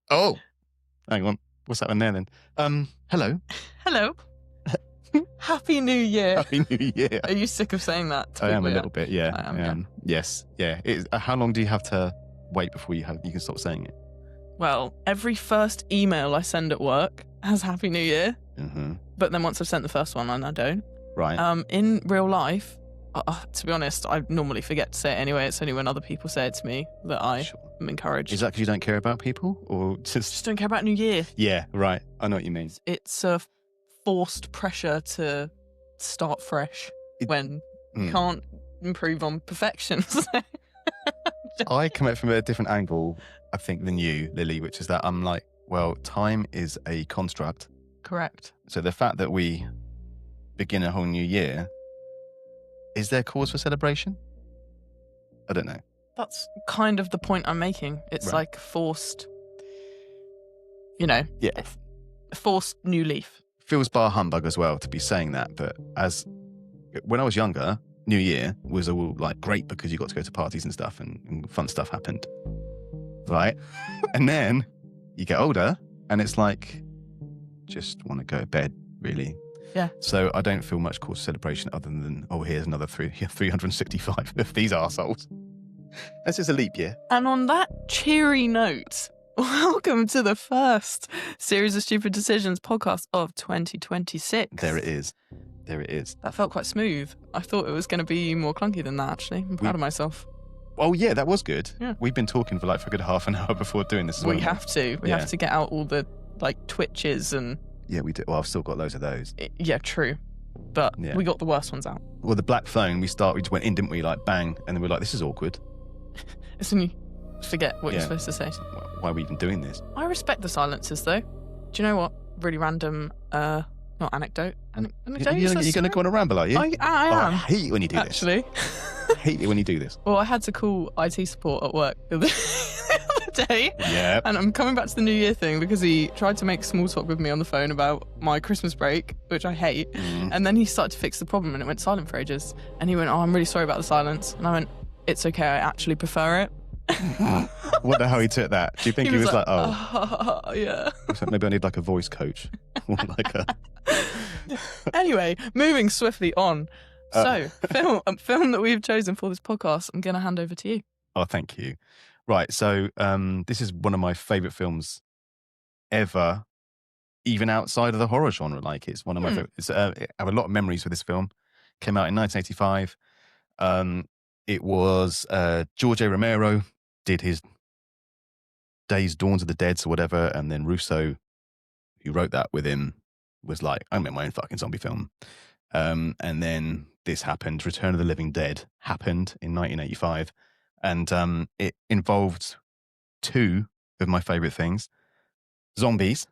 Oh, hang on. What's that one there then? Hello. Hello. Happy New Year. Happy New Year. Are you sick of saying that? I am a little bit, yeah. I am, yeah. Yes, yeah. How long do you have to wait before you can stop saying it? Well, every first email I send at work has Happy New Year. Mm-hmm. But then once I've sent the first one, I don't. Right. In real life, to be honest, I normally forget to say it anyway. It's only when other people say it to me that I am encouraged. Is that because you don't care about people? Or just don't care about New Year? Yeah, right. I know what you mean. It's a forced pressure to start fresh when you can't improve on perfection. I come at it from a different angle, I think, than you, Lily, which is that I'm like, well, time is a construct. Correct. So the fact that we begin a whole new year, is there cause for celebration? I don't know. That's kind of the point I'm making. It's like forced, forced new leaf. Feels bar humbug as well to be saying that, but when I was younger, New Year was all like great because you got to go to parties and stuff and fun stuff happened, right? And then you get older and it's like, just want to go to bed, really. Yeah. So I don't feel much cause for celebration other than, here's another 365 of these arseholes. That's just a leap year. And on that cheery note, welcome to the first Series of Stupid Decisions podcast of 2026. There it is. That felt quite smooth. I thought it was going to be more clunky than that, actually. I'm proud of myself. Oh, yeah, that was good. Yeah. We've been talking for a good half an hour before doing this as well. We have to. We have to get out all the twitches and... Yeah, we do. Well, I've still got loads of those. Yeah, true. But we got the worst ones out. Well, the black phone, we just went in, didn't we? Like, bang. And then we're like, this is awkward. It's when you forget what you're supposed to say. Why are we even doing this? I respect the silences, though. Do you know what? Really random, not anecdote. Anecdote? You're going to go on a ramble, are you? I am. I hate it when you do this. Actually. I hate it when you do this. Well, I had to call IT support at work the other day. Yeah. And I'm coming back to the New Year thing because he tried to make small talk with me on the phone about my Christmas break, which I hate. And then he started to fix the problem and it went silent for ages. And he went, I'm really sorry about the silence. And I went, it's okay, I actually prefer it. What the hell he took that? Do you think he was like, yeah. Maybe I need a voice coach. Or Anyway, moving swiftly on. So, film that we've chosen for this podcast, I'm going to hand over to you. Oh, thank you. Right, so this is one of my favourite films ever, even outside of the horror genre. It's one of my favourites. I have a lot of memories with this film. Came out in 1985. It was George A. Romero did his Dawns of the Dead or whatever, and then Russo, who wrote that with him, was like, I'm making my own fucking zombie film. And then this happened. Return of the Living Dead happened in 1985. And it involved two of my favourite things, zombies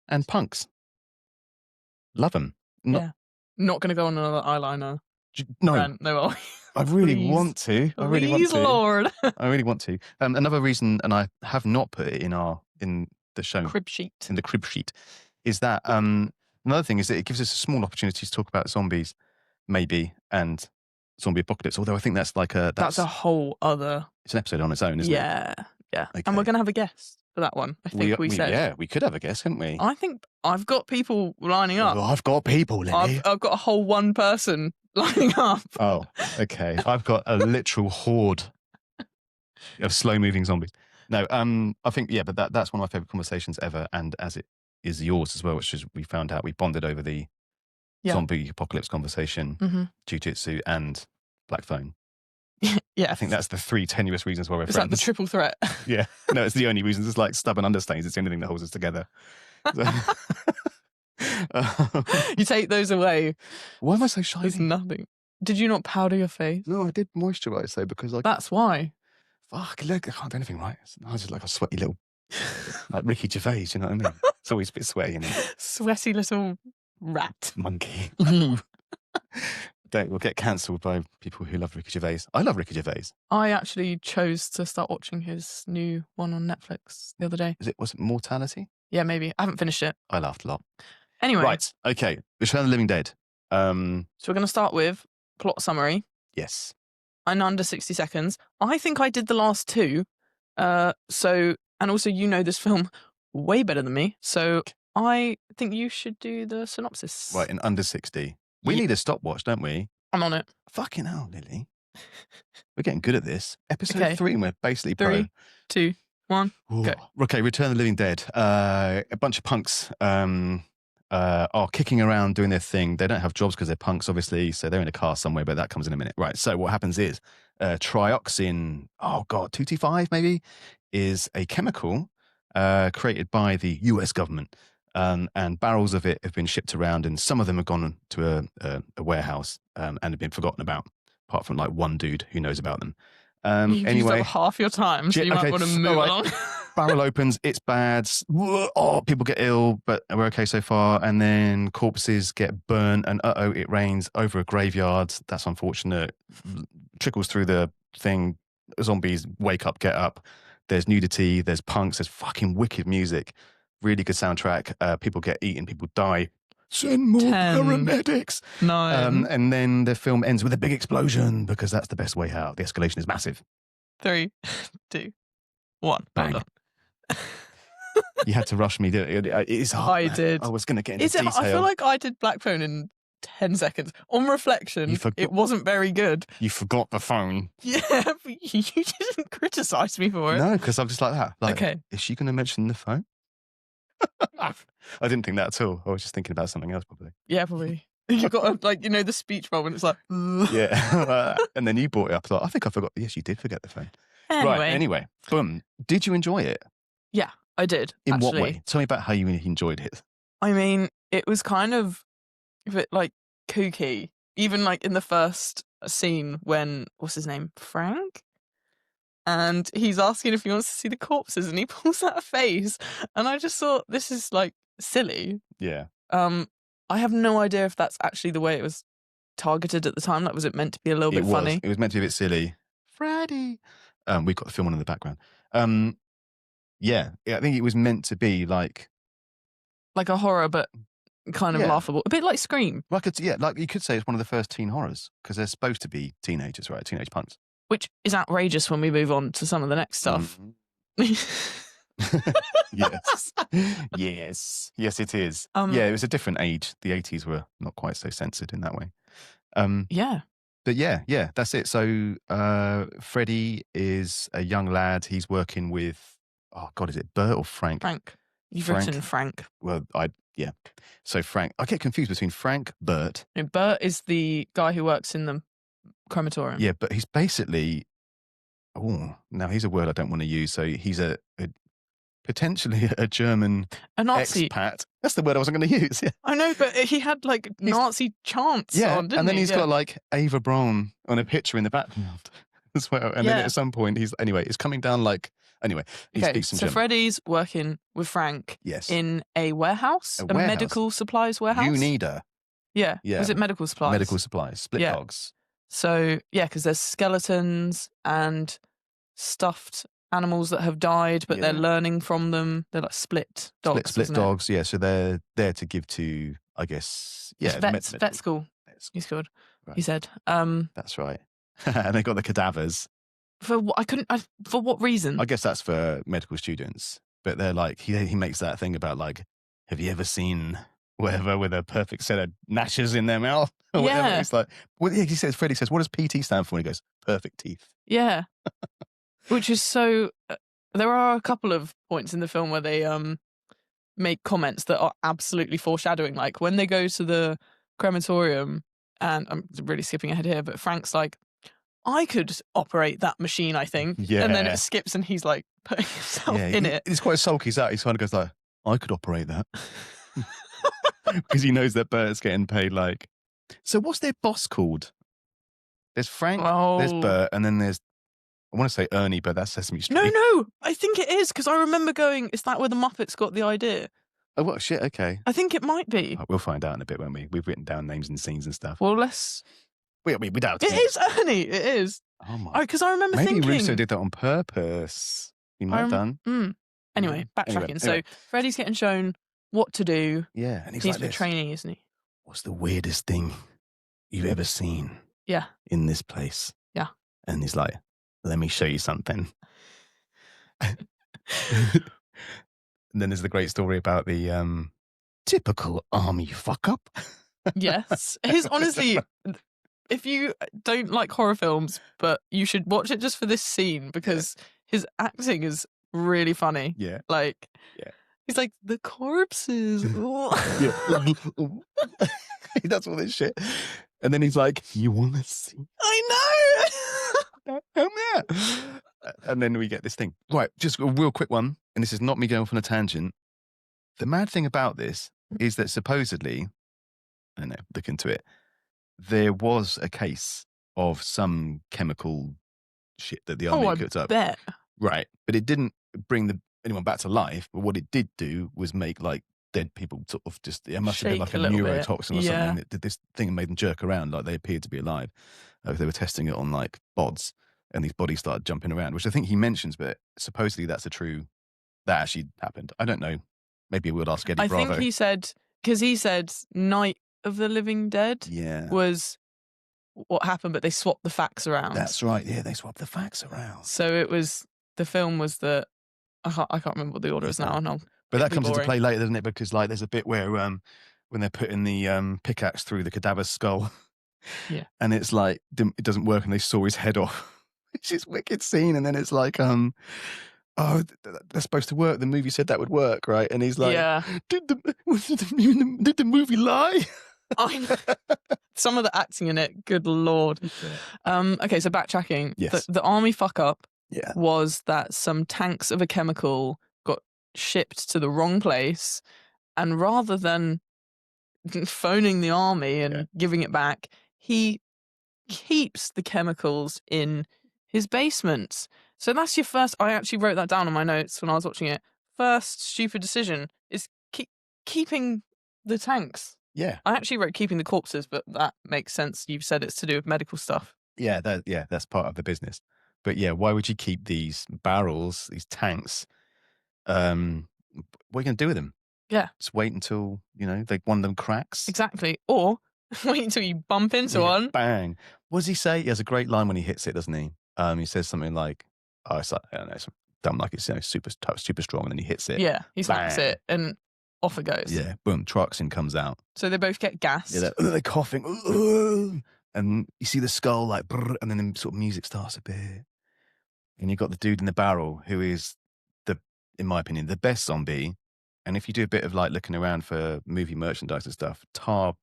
and punks. Love them. Not going to go on another eyeliner. No. No, I really want to. I really want to. Lord. I really want to. Another reason, and I have not put it in the show. Crib sheet. In the crib sheet, is that another thing is that it gives us a small opportunity to talk about zombies, maybe, and zombie apocalypse. Although I think that's that's a whole other. It's an episode on its own, isn't it? Yeah. Okay. And we're going to have a guest for that one. I think we said. Yeah, we could have a guest, couldn't we? I think I've got people lining up. Oh, I've got people, Lily. I've got a whole one person lining up. Oh, okay. I've got a literal horde of slow-moving zombies. No, I think, but that's one of my favourite conversations ever, and as it is yours as well, which is we found out we bonded over the zombie apocalypse conversation, jiu-jitsu and black phone. Yeah. I think that's the three tenuous reasons why we're friends. Is that the triple threat? Yeah. No, it's the only reasons. It's like stubborn understains. It's the only thing that holds us together. You take those away. Why am I so shy? There's nothing. Did you not powder your face? No, I did moisturise though because that's why. Fuck, look, I can't do anything right. I was just like a sweaty little, like Ricky Gervais. You know what I mean? It's always a bit sweaty, you know. Sweaty little rat monkey. We'll get cancelled by people who love Ricky Gervais. I love Ricky Gervais. I actually chose to start watching his new one on Netflix the other day. Was it Mortality? Yeah, maybe. I haven't finished it. I laughed a lot. Anyway. Right, okay. Return of the Living Dead. So we're going to start with plot summary. Yes. In under 60 seconds. I think I did the last two. And also, this film way better than me. So I think you should do the synopsis. Right, in under 60. We need a stopwatch, don't we? I'm on it. Fucking hell, Lily. We're getting good at this. Episode Okay. 3, and we're basically 3, 2, 1, go. Okay, Return of the Living Dead. A bunch of punks are kicking around doing their thing. They don't have jobs because they're punks, obviously, so they're in a car somewhere, but that comes in a minute. Right, so what happens is trioxin, 225 maybe, is a chemical created by the US government. And barrels of it have been shipped around, and some of them have gone to a warehouse and have been forgotten about, apart from like one dude who knows about them. You've used up half your time, so you might want to move along. Barrel opens, it's bad. People get ill, but we're okay so far. And then corpses get burnt, and it rains over a graveyard. That's unfortunate. Trickles through the thing. Zombies wake up, get up. There's nudity, there's punks, there's fucking wicked music. Really good soundtrack. People get eaten, people die. Send more 10, paramedics. 9. And then the film ends with a big explosion because that's the best way out. The escalation is massive. 3, 2, 1. Bang. Well done. You had to rush me. It is hard. I did. I was going to get into detail. I feel like I did Black Phone in 10 seconds. On reflection, it wasn't very good. You forgot the phone. Yeah, but you didn't criticise me for it. No, because I'm just like that. Like, okay. Is she going to mention the phone? I didn't think that at all. I was just thinking about something else, probably. Yeah, probably. You got the speech bubble, and it's like, yeah. And then you brought it up. I thought, I think I forgot. Yes, you did forget the phone. Anyway, boom. Did you enjoy it? Yeah, I did. In what way? Tell me about how you enjoyed it. I mean, it was kind of a bit like kooky. Even like in the first scene when, what's his name? Frank? And he's asking if he wants to see the corpses, and he pulls out a face. And I just thought, this is like silly. Yeah. I have no idea if that's actually the way it was targeted at the time. Like, was it meant to be a little bit funny? It was meant to be a bit silly. Freddie. We've got the film on in the background. Yeah, I think it was meant to be like a horror, but kind of laughable. A bit like Scream. Like you could say it's one of the first teen horrors because they're supposed to be teenagers, right? Teenage punks. Which is outrageous when we move on to some of the next stuff. Yes, it is. It was a different age. The 80s were not quite so censored in that way. But yeah, that's it. So Freddie is a young lad. He's working with, is it Bert or Frank? Frank. You've written Frank. Well, So Frank, I get confused between Frank, Bert. No, Bert is the guy who works in the crematorium. Yeah, but he's basically, now he's a word I don't want to use. So he's a potentially a German Nazi expat. That's the word I wasn't going to use. Yeah. I know, but he had like Nazi chants on, didn't and then he? He's got like Ava Braun on a picture in the background as well. And then at some point it's coming down like, he speaks some German. Freddie's working with Frank in a warehouse, a medical supplies warehouse. Unida. Yeah. Was it medical supplies? Medical supplies, split dogs. So, because there's skeletons and stuffed animals that have died, but they're learning from them. They're like split dogs. Split dogs, yeah. So they're there to give to, I guess, vet school. He's called. Right. He said. That's right. And they got the cadavers. For what reason? I guess that's for medical students. But they're like, he makes that thing about like, have you ever seen whatever with a perfect set of gnashes in their mouth? Or whatever. It's like, Freddie says, what does PT stand for? And he goes, perfect teeth. Yeah. Which is so, there are a couple of points in the film where they make comments that are absolutely foreshadowing. Like when they go to the crematorium, and I'm really skipping ahead here, but Frank's like, I could operate that machine, I think. Yeah. And then it skips and he's like putting himself in it. He's quite sulky. He kind of goes like, I could operate that. Because he knows that Bert's getting paid like. So what's their boss called? There's Frank, there's Bert, and then there's, I want to say Ernie, but that's Sesame Street. No, I think it is, because I remember going, is that where the Muppets got the idea? Oh, what shit, okay. I think it might be. Right, we'll find out in a bit, won't we? We've written down names and scenes and stuff. Well, let's... We don't. It is Ernie, it is. Oh my. Because I remember thinking... Maybe Russo did that on purpose. He might have done. Anyway, backtracking. So Freddie's getting shown what to do. Yeah, and he's like the trainee, isn't he? What's the weirdest thing you've ever seen? Yeah. In this place? Yeah. And he's like, let me show you something. And then there's the great story about the typical army fuck up. Yes. His honestly, if you don't like horror films, but you should watch it just for this scene because his acting is really funny. Yeah. Like, Yeah. he's like, the corpses. Yeah. He does all this shit. And then he's like, you want to see? I know. Come here. And then we get this thing. Right, just a real quick one. And this is not me going off on a tangent. The mad thing about this is that supposedly, I don't know, look into it, there was a case of some chemical shit that the army cooked up. Bet. Right. But it didn't bring anyone back to life. But what it did do was make like dead people sort of just, it must have been like a neurotoxin or something. It did this thing and made them jerk around like they appeared to be alive. They were testing it on like bods and these bodies started jumping around, which I think he mentions, but supposedly that actually happened. I don't know. Maybe we'll ask Eddie Bravo. I think he said, because he said Night of the Living Dead was what happened, but they swapped the facts around. That's right. Yeah, they swapped the facts around. So it was, the film was that, I can't remember what the order is now. But that comes into play later, doesn't it? Because like there's a bit where when they're putting the pickaxe through the cadaver's skull, and it's like it doesn't work, and they saw his head off. Which is wicked scene, and then it's like oh, that's supposed to work. The movie said that would work, right? And he's like, did the movie lie? Some of the acting in it, good lord. Okay, so backtracking. Yes. The army fuck up was that some tanks of a chemical got shipped to the wrong place, and rather than phoning the army and giving it back, he keeps the chemicals in his basement. So that's your first, I actually wrote that down on my notes when I was watching it. First stupid decision is keeping the tanks. Yeah. I actually wrote keeping the corpses, but that makes sense. You've said it's to do with medical stuff. Yeah, that's part of the business. But yeah, why would you keep these barrels, these tanks? What are you going to do with them? Yeah. Just wait until, one of them cracks? Exactly. Or wait until you bump into one. Bang. What does he say? He has a great line when he hits it, doesn't he? He says something like, it's like, I don't know, it's dumb, like it's super strong, and then he hits it. Yeah, he slaps it, and off it goes. Yeah, boom, Troxin comes out. So they both get gassed. Yeah, they're coughing. And you see the skull, like, and then sort of music starts a bit. And you've got the dude in the barrel, who is, in my opinion, the best zombie. And if you do a bit of like looking around for movie merchandise and stuff, Tar.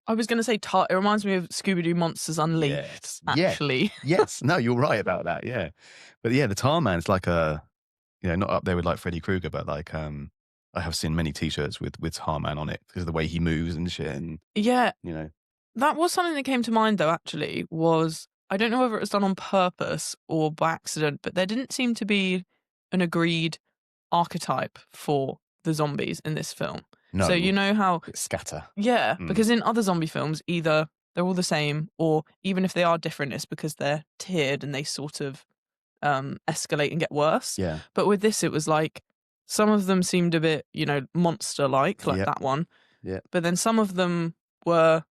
I was going to say Tar. It reminds me of Scooby-Doo Monsters Unleashed, actually. Yes. No, you're right about that. Yeah. But yeah, the Tar Man's like not up there with like Freddy Krueger, but like, I have seen many T-shirts with Tar Man on it because of the way he moves and shit. And, that was something that came to mind though, actually, was, I don't know whether it was done on purpose or by accident, but there didn't seem to be an agreed archetype for the zombies in this film. No. So you know how scatter. Yeah, because in other zombie films, either they're all the same, or even if they are different, it's because they're tiered and they sort of escalate and get worse. Yeah. But with this, it was like some of them seemed a bit, monster-like, like that one. Yeah. But then some of them were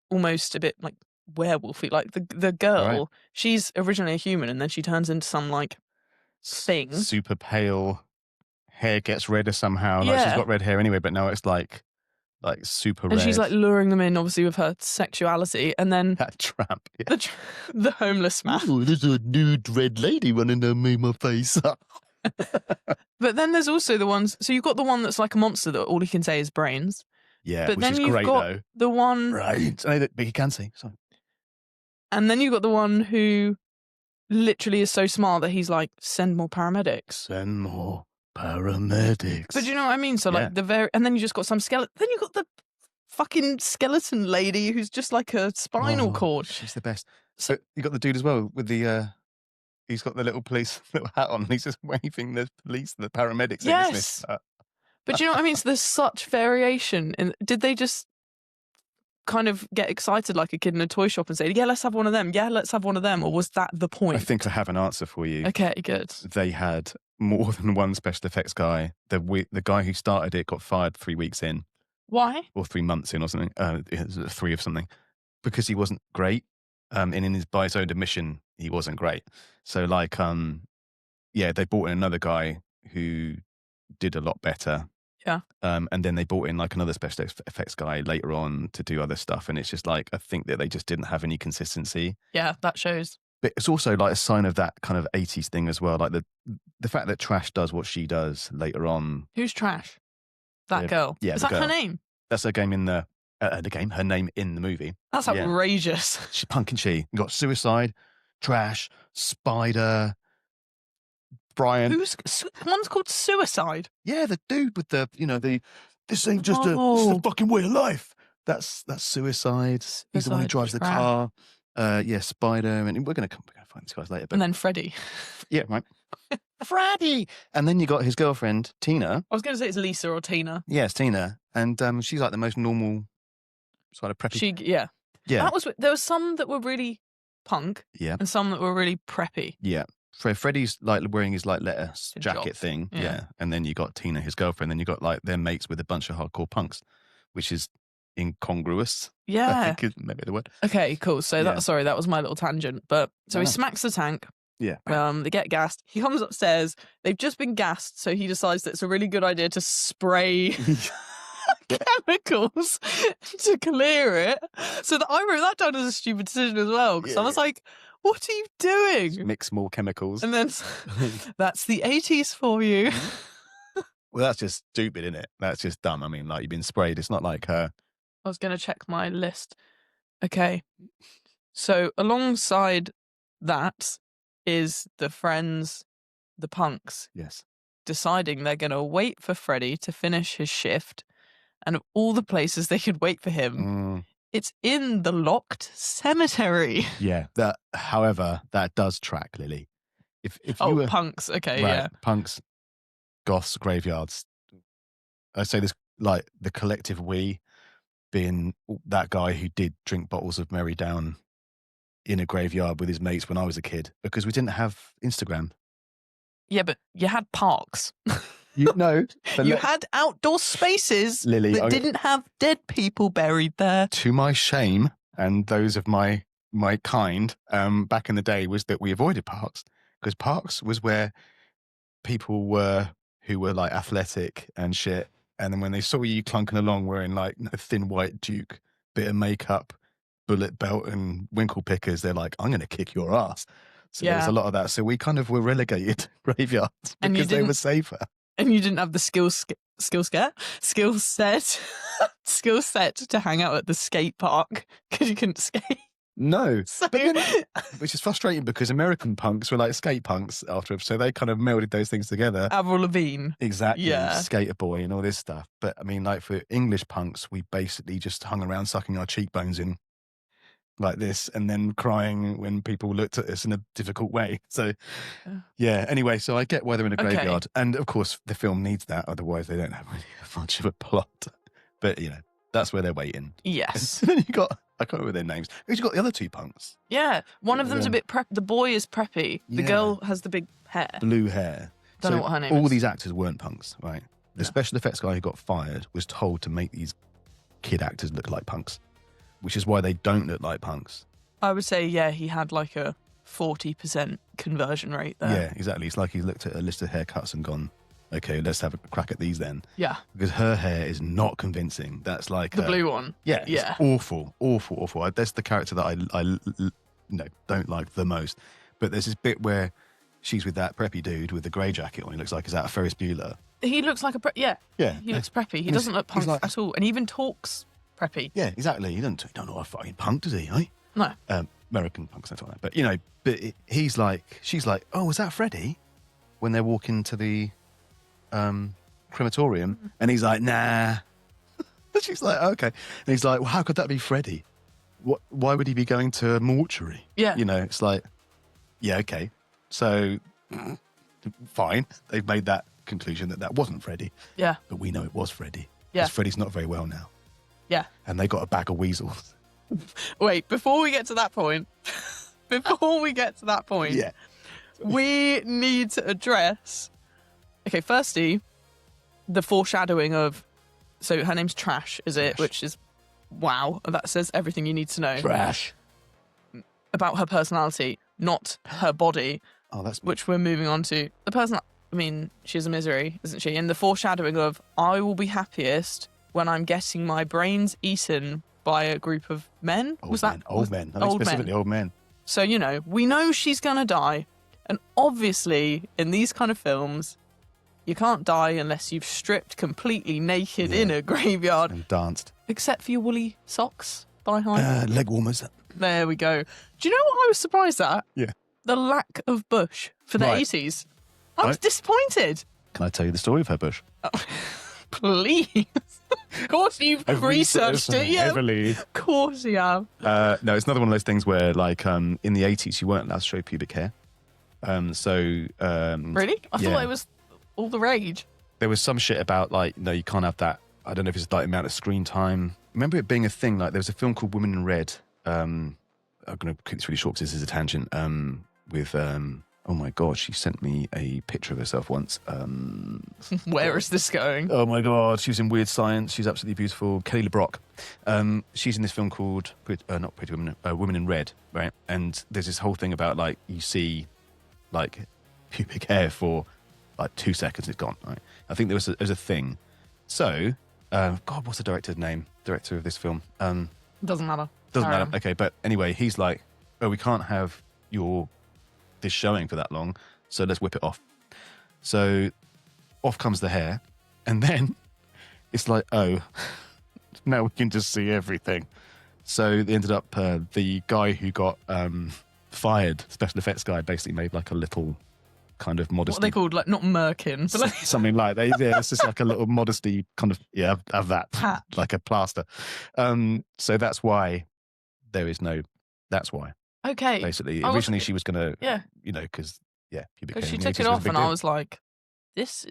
almost a bit like werewolfy. Like the girl, she's originally a human, and then she turns into some like thing. Super pale. Hair gets redder somehow. Like she's got red hair anyway, but now it's like super red. And she's like luring them in, obviously, with her sexuality. And then that tramp. Yeah. The homeless man. Oh, there's a nude red lady running down my face. But then there's also the ones. So you've got the one that's like a monster that all he can say is brains. Yeah, but which then is you've great got though. The one. Right. But he can say. Sorry. And then you've got the one who literally is so smart that he's like, send more paramedics. Send more paramedics. But do you know what I mean? So like and then you just got some skeleton. Then you got the fucking skeleton lady who's just like a spinal cord. She's the best. So you got the dude as well with the. He's got the little hat on. And he's just waving the police, the paramedics. Yes. But do you know what I mean? So there's such variation. Did they just kind of get excited like a kid in a toy shop and say, yeah, let's have one of them. Yeah, let's have one of them. Or was that the point? I think I have an answer for you. Okay, good. They had more than one special effects guy. The guy who started it got fired 3 weeks in. Why? Or 3 months in or something. 3 of something. Because he wasn't great. And by his own admission, he wasn't great. So like, they brought in another guy who did a lot better. Yeah. And then they brought in like another special effects guy later on to do other stuff. And it's just like, I think that they just didn't have any consistency. Yeah, that shows. But it's also like a sign of that kind of 80s thing as well. Like the fact that Trash does what she does later on. Who's Trash? That girl. Yeah. Is that her name? That's her game in her name in the movie. That's outrageous. She's punk, and she. You got Suicide, Trash, Spider, Brian. One's called Suicide. Yeah, the dude with the, this ain't just this is the fucking way of life. That's Suicide. He's the one who drives the car. Spider, and we're gonna find these guys later. But, and then Freddie. Yeah, right. Freddie, and then you got his girlfriend Tina. I was going to say it's Lisa or Tina. Yes, Tina, and she's like the most normal sort of preppy. Yeah. There was some that were really punk. Yeah. And some that were really preppy. Yeah. Freddie's like wearing his like lettuce jacket thing. Yeah. And then you got Tina, his girlfriend. Then you got like their mates with a bunch of hardcore punks, which is incongruous. Yeah. I think is maybe the word. Okay, cool. So that was my little tangent. But he smacks the tank. Yeah. They get gassed. He comes upstairs. They've just been gassed, so he decides that it's a really good idea to spray chemicals to clear it. So I wrote that down as a stupid decision as well, because I was like, what are you doing? Just mix more chemicals. And then that's the 80s for you. Well, that's just stupid, isn't it? That's just dumb. I mean, like, you've been sprayed. It's not like her. I was going to check my list. Okay. So alongside that is the friends, the punks. Yes. Deciding they're going to wait for Freddie to finish his shift. And of all the places they could wait for him, it's in the locked cemetery. Yeah. However, that does track, Lily. If you were, punks. Okay, right, yeah. Punks, goths, graveyards. I say this like the collective we being that guy who did drink bottles of Mary Down in a graveyard with his mates when I was a kid, because we didn't have Instagram. Yeah, but you had parks. You had outdoor spaces, Lily, that didn't have dead people buried there. To my shame, and those of my kind, back in the day, was that we avoided parks, because parks was where people were who were like athletic and shit. And then when they saw you clunking along wearing like a thin white duke, bit of makeup, bullet belt and winkle pickers, they're like, I'm going to kick your ass. So there was a lot of that. So we kind of were relegated graveyards because they were safer. And you didn't have the skill set to hang out at the skate park because you couldn't skate. No, which is frustrating because American punks were like skate punks after, so they kind of melded those things together. Avril Lavigne. Exactly. Yeah. Skater Boy and all this stuff. But I mean, like for English punks, we basically just hung around sucking our cheekbones in like this and then crying when people looked at us in a difficult way. So yeah, anyway, so I get why they're in a graveyard. And of course the film needs that, otherwise they don't have really much of a plot. But that's where they're waiting. Yes. And then you got, I can't remember their names. Who's got the other two punks? Yeah, one of them's a bit the boy is preppy. The girl has the big hair. Blue hair. Don't know what her name is. All these actors weren't punks, right? The special effects guy who got fired was told to make these kid actors look like punks, which is why they don't look like punks. I would say, he had like a 40% conversion rate there. Yeah, exactly. It's like he looked at a list of haircuts and gone, okay, let's have a crack at these then. Yeah. Because her hair is not convincing. That's like the blue one. Yeah. It's awful. That's the character that I don't like the most. But there's this bit where she's with that preppy dude with the grey jacket on. He looks like he's out of Ferris Bueller. He looks like Yeah. He looks preppy. He doesn't look punk at all. And he even talks preppy. Yeah, exactly. He don't know what a fucking punk, does he? Eh? No. American punks, don't talk that. But she's like, oh, was that Freddie? When they're walking to the crematorium, and he's like, nah. She's like, okay. And he's like, well, how could that be Freddie? Why would he be going to a mortuary? Yeah. It's like, yeah, okay. So, fine. They've made that conclusion that wasn't Freddie. Yeah. But we know it was Freddie. Yeah. Because Freddie's not very well now. Yeah. And they got a bag of weasels. Wait, before we get to that point, yeah, we need to address, okay, firstly, the foreshadowing of, so her name's Trash, is it? Which is, wow, that says everything you need to know. Trash. About her personality, not her body. Oh, that's which we're moving on to. The person, I mean, she's a misery, isn't she? And the foreshadowing of, I will be happiest when I'm getting my brains eaten by a group of men. Old men. I think specifically old men. So, we know she's going to die. And obviously, in these kind of films, you can't die unless you've stripped completely naked in a graveyard. And danced. Except for your woolly socks, thigh-high. Leg warmers. There we go. Do you know what I was surprised at? Yeah. The lack of bush for the 80s. I was disappointed. Can I tell you the story of her bush? Oh, please. Of course you've researched it. Yeah. Heavily. Of course you have. No, it's another one of those things where, like, in the 80s, you weren't allowed to show pubic hair. Really? I thought it was all the rage. There was some shit about, like, no, you can't have that. I don't know if it's like the amount of screen time. Remember it being a thing, like, there was a film called Women in Red. I'm going to keep this really short because this is a tangent. With, oh my God, she sent me a picture of herself once. Where is this going? Oh my God, she was in Weird Science. She's absolutely beautiful. Kelly LeBrock. She's in this film called, not Pretty Women, Women in Red, right? And there's this whole thing about, like, you see, like, pubic hair for, like, 2 seconds, it's gone, right? I think there's a thing. So, God, what's the director's name? Director of this film? Doesn't matter. Doesn't matter. Okay, but anyway, he's like, oh, we can't have this showing for that long, so let's whip it off. So off comes the hair, and then it's like, oh, now we can just see everything. So they ended up, the guy who got fired, special effects guy, basically made like a little kind of modesty. What are they called? Like, not merkin, but like... something like that. Yeah, it's just like a little modesty kind of, have that. Patch. Like a plaster. So that's why there is no, that's why. Okay. Basically, originally she was going to, because, pubic hair. Because she took it off and I was like, this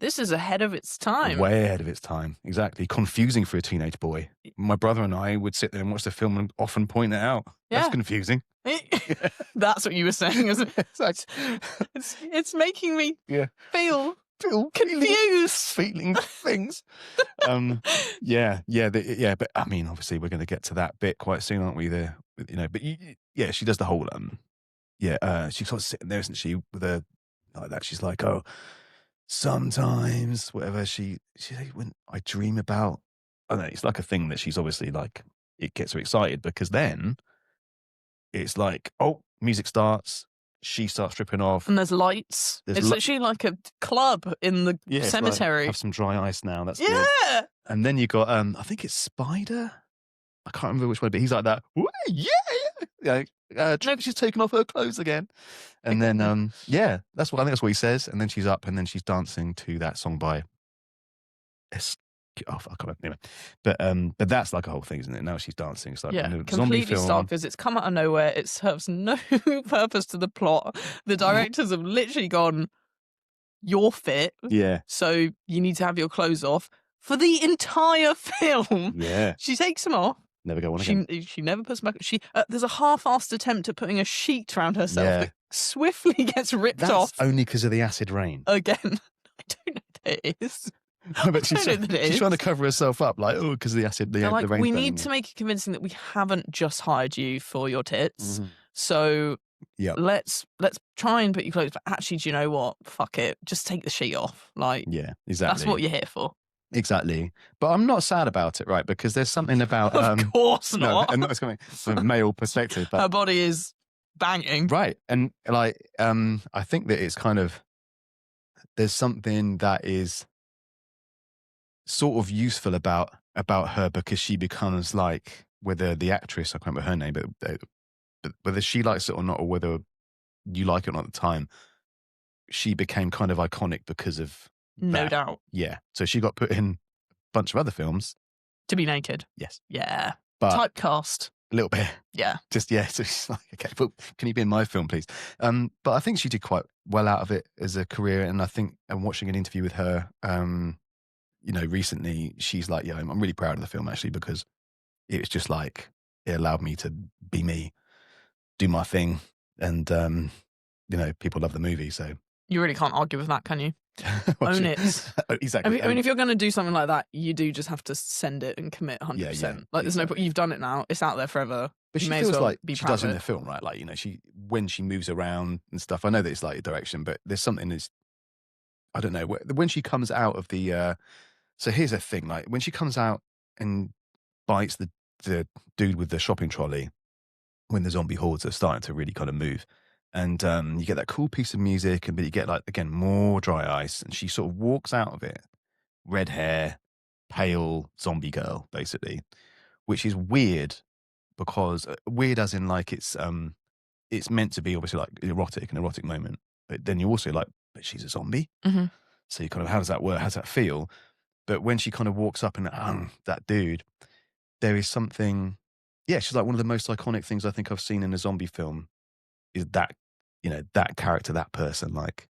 is ahead of its time. Way ahead of its time. Exactly. Confusing for a teenage boy. My brother and I would sit there and watch the film and often point it out. Yeah. That's confusing. That's what you were saying, isn't it? It's making me feel confused. Feeling things. But I mean, obviously we're going to get to that bit quite soon, aren't we? But she does the whole, she's sort of sitting there, isn't she, with her, like that. She's like, oh, sometimes, whatever, she when I dream about, I don't know, it's like a thing that she's obviously like, it gets her excited because then it's like, oh, music starts, she starts stripping off. And there's lights. It's literally like a club in the cemetery. Like, have some dry ice now. That's good. And then you got, I think it's Spider. I can't remember which one, but he's like that. She's taken off her clothes again. And then, I think that's what he says. And then she's up and then she's dancing to that song by I can't remember. Anyway. But that's like a whole thing, isn't it? Now she's dancing. It's like completely stock because it's come out of nowhere. It serves no purpose to the plot. The directors have literally gone, you're fit. Yeah. So you need to have your clothes off for the entire film. Yeah. She takes them off. Never go on again. She never puts them back. There's a half-assed attempt at putting a sheet around herself that swiftly gets ripped off. That's only because of the acid rain. Again. I don't know that it is. No, but she's trying to cover herself up, like, because of the acid, the rain. We need to make it convincing that we haven't just hired you for your tits. Mm-hmm. So let's try and put you clothes. But actually, do you know what? Fuck it. Just take the sheet off. Like, yeah, exactly. That's what you're here for. Exactly. But I'm not sad about it, right? Because there's something about... of course not. No, and that's coming from a male perspective. But, her body is banging. Right. And like, I think that it's kind of... There's something that is sort of useful about her because she becomes like, whether the actress, I can't remember her name, but whether she likes it or not, or whether you like it or not at the time, she became kind of iconic because of no doubt. Yeah. So she got put in a bunch of other films. To be naked. Yes. Yeah. But typecast. A little bit. Yeah. So she's like, okay, but can you be in my film, please? But I think she did quite well out of it as a career. And I think, and watching an interview with her, recently, she's like, I'm really proud of the film actually, because it was just like, it allowed me to be me, do my thing. And, people love the movie. So you really can't argue with that, can you? Own it. Exactly. I mean, if you're going to do something like that, you do just have to send it and commit 100%. Yeah, like, there's no point. You've done it now. It's out there forever. But she may feels as well like be she proud does of in it. the film, right? Like, when she moves around and stuff, I know that it's like a direction, but there's something that's I don't know, when she comes out of the so here's the thing, like when she comes out and bites the dude with the shopping trolley, when the zombie hordes are starting to really kind of move, and you get that cool piece of music, but you get like again more dry ice, and she sort of walks out of it, red hair, pale zombie girl, basically, which is weird because weird as in like it's meant to be obviously like an erotic moment, but then you also like, but she's a zombie, so you kind of, how does that work? How does that feel? But when she kind of walks up and that dude, there is something. Yeah, she's like one of the most iconic things I think I've seen in a zombie film. Is that, that character, that person, like,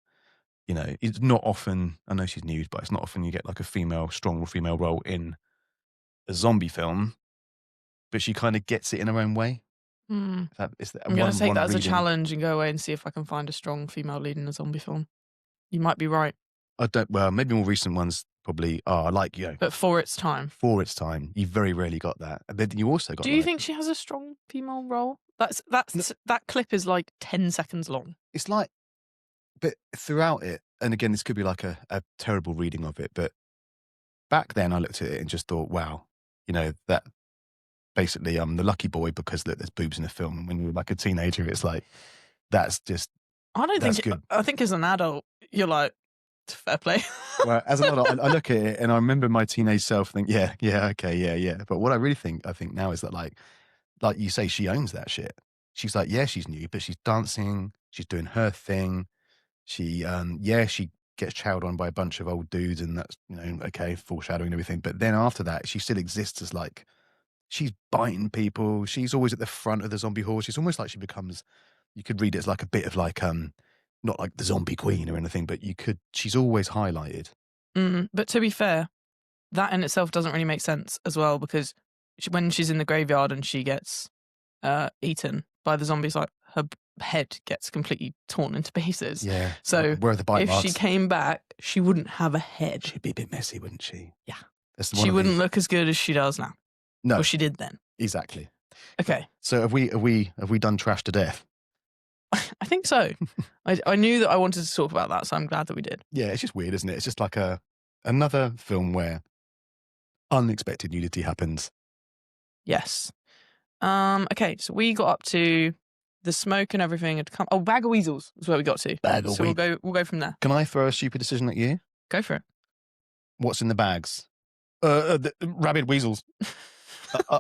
it's not often. I know she's nude, but it's not often you get like a strong female role in a zombie film. But she kind of gets it in her own way. I'm going to take that as a challenge and go away and see if I can find a strong female lead in a zombie film. You might be right. Well, maybe more recent ones probably are, like, but for its time, you very rarely got that. And then you also got. Do you think she has a strong female role? That clip is like 10 seconds long. It's like, but throughout it, and again, this could be like a terrible reading of it, but back then I looked at it and just thought, wow, that basically I'm the lucky boy because look, there's boobs in the film. And when you're like a teenager, it's like, that's just. I don't think good. I think as an adult, you're like, fair play. Well, as an adult, I look at it and I remember my teenage self think, yeah, okay, yeah. But what I really think now is that like you say, she owns that shit. She's like, yeah, she's new, but she's dancing, she's doing her thing. She, she gets chowed on by a bunch of old dudes, and that's, okay, foreshadowing and everything. But then after that, she still exists as like, she's biting people. She's always at the front of the zombie horde. She's almost like she becomes, you could read it as like a bit of like, not like the zombie queen or anything, but she's always highlighted. But to be fair, that in itself doesn't really make sense as well, because when she's in the graveyard and she gets eaten by the zombies, like her head gets completely torn into pieces. Yeah. So where are the bite marks? She came back, she wouldn't have a head. She'd be a bit messy, wouldn't she? Yeah. She wouldn't look as good as she does now. No. Or she did then. Exactly. Okay. So have we done trash to death? I think so. I knew that I wanted to talk about that, so I'm glad that we did. Yeah, it's just weird, isn't it? It's just like another film where unexpected nudity happens. Yes. Okay, so we got up to the smoke and everything had come. Oh, bag of weasels is where we got to. We'll go from there. Can I throw a stupid decision at you? Go for it. What's in the bags? The rabid weasels.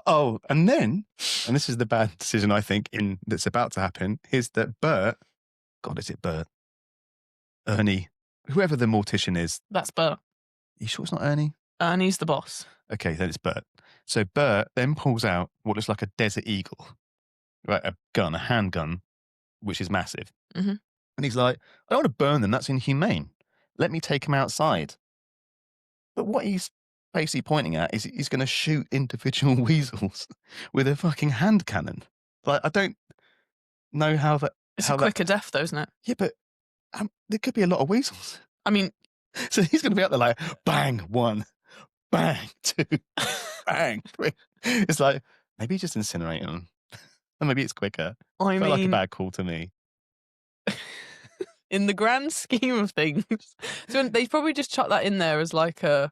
And then, and this is the bad decision I think that's about to happen, is that Bert, God, is it Bert? Ernie, whoever the mortician is. That's Bert. You sure it's not Ernie? Ernie's the boss. Okay, then it's Bert. So Bert then pulls out what looks like a Desert Eagle, right? A handgun, which is massive. Mm-hmm. And he's like, I don't want to burn them. That's inhumane. Let me take them outside. But what he's basically pointing at is he's going to shoot individual weasels with a fucking hand cannon. Like, I don't know how that. It's a quicker death, though, isn't it? Yeah, but there could be a lot of weasels. I mean, so he's going to be out there like, bang, 1, bang, 2, bang, 3. It's like, maybe just incinerate them. Or maybe it's quicker. I mean, like a bad call to me. In the grand scheme of things, so they probably just chucked that in there as like a.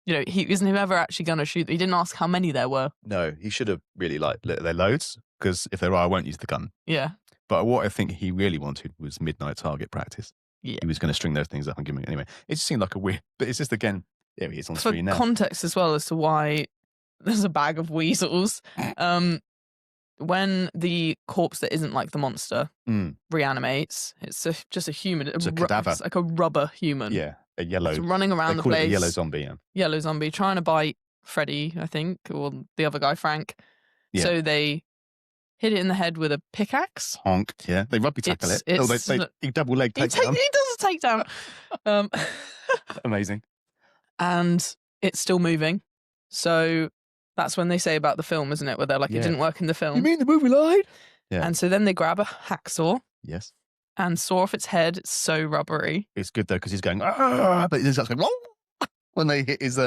He wasn't ever actually going to shoot. He didn't ask how many there were. No, he should have really lit their loads, because if there are, I won't use the gun. Yeah. But what I think he really wanted was midnight target practice. Yeah. He was going to string those things up and give me anyway. It just seemed like a weird, but it's just, again, there he is on screen now. For context as well as to why there's a bag of weasels. When the corpse that isn't like the monster reanimates, it's just a human. It's a cadaver. It's like a rubber human. Yeah, a yellow. It's running around the place. A yellow zombie, yeah. Yellow zombie trying to bite Freddie, I think, or the other guy, Frank. Yeah. So they hit it in the head with a pickaxe. Honk, yeah. They rugby tackle it. He double leg takedown. He does a takedown. Amazing. And it's still moving. So that's when they say about the film, isn't it? Where they're like, it didn't work in the film. You mean the movie lied? Yeah. And so then they grab a hacksaw. Yes. And saw off its head. It's so rubbery. It's good though, because he's going, but he's going, when they hit his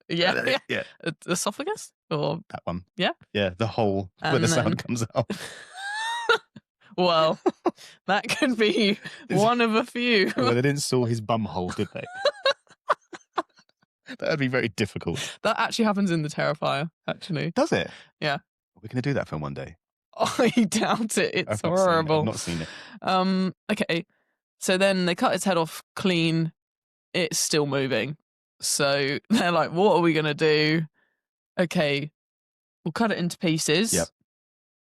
yeah. Esophagus? Or that one. Yeah. Yeah, the hole where the sound comes out. Well, That could be one of a few. Well, they didn't saw his bum hole, did they? That would be very difficult. That actually happens in The Terrifier, actually. Does it? Yeah. We're going to do that film one day. I doubt it. It's I've not seen it. horrible. I've not seen it. Okay. So then they cut its head off clean. It's still moving. So they're like, what are we going to do? Okay, we'll cut it into pieces. Yep.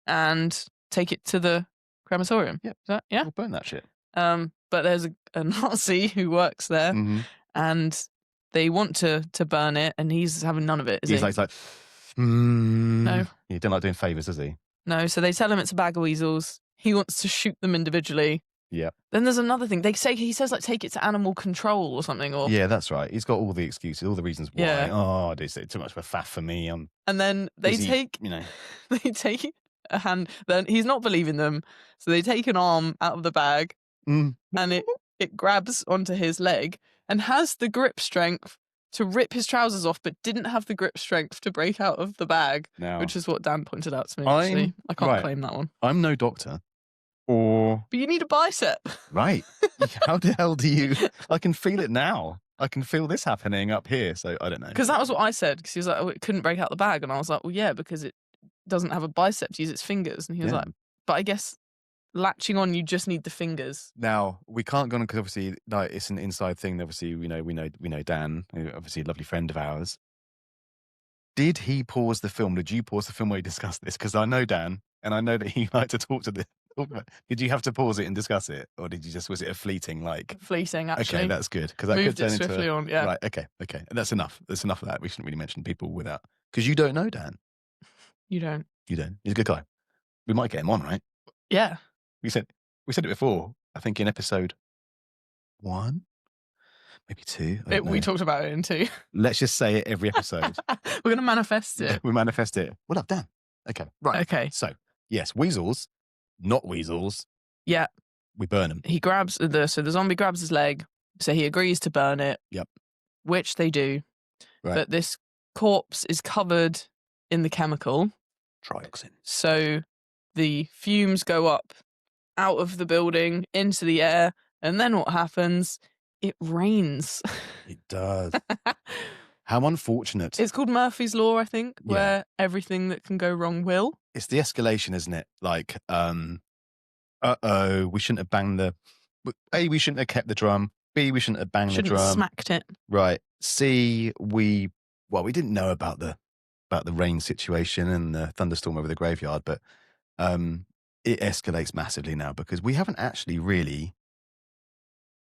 And take it to the crematorium. Yep. Yeah. We'll burn that shit. But there's a Nazi who works there, Mm-hmm. and they want to burn it, and he's having none of it. He's like, No. He don't like doing favours, does he? No, so they tell him it's a bag of weasels. He wants to shoot them individually. Yeah. Then there's another thing. He says like take it to animal control or something. Or Yeah, that's right. He's got all the excuses, all the reasons why. Yeah. Oh, it's too much of a faff for me. I'm and then they busy, take they take a hand. Then he's not believing them, so they take an arm out of the bag, and it grabs onto his leg and has the grip strength to rip his trousers off, but didn't have the grip strength to break out of the bag, which is what Dan pointed out to me. Actually. I can't claim that one. I'm no doctor. But you need a bicep. Right. How the hell do you... I can feel it now. I can feel this happening up here, so I don't know. Because that was what I said, because he was like, oh, it couldn't break out the bag. And I was like, well, yeah, because it doesn't have a bicep to use its fingers. And he was like, but I guess latching on, you just need the fingers. Now, we can't go on, because obviously like, it's an inside thing. Obviously, we know Dan, obviously a lovely friend of ours. Did he pause the film? Did you pause the film where you discussed this? Because I know Dan, and I know that he liked to talk to this. Did you have to pause it and discuss it, or was it a fleeting Fleeting? Actually, okay, that's good, because that moved could turn it swiftly into on. Yeah, right. Okay, that's enough. That's enough of that. We shouldn't really mention people without, because you don't know Dan. You don't. He's a good guy. We might get him on, right? Yeah. We said it before. I think in episode 1, maybe 2. We talked about it in 2. Let's just say it every episode. We're gonna manifest it. We manifest it. What up, Dan? Okay, right. Okay. So yes, weasels, not weasels. Yeah. We burn them. He grabs so the zombie grabs his leg, so he agrees to burn it. Yep. Which they do. Right. But this corpse is covered in the chemical. Trioxin. So the fumes go up out of the building into the air, and then what happens? It rains. It does. How unfortunate. It's called Murphy's Law, I think, where everything that can go wrong will. It's the escalation, isn't it? Like, we shouldn't have banged the... A, we shouldn't have kept the drum. B, we shouldn't have banged the drum. Smacked it. Right. C, we didn't know about the rain situation and the thunderstorm over the graveyard, but it escalates massively now, because we haven't actually really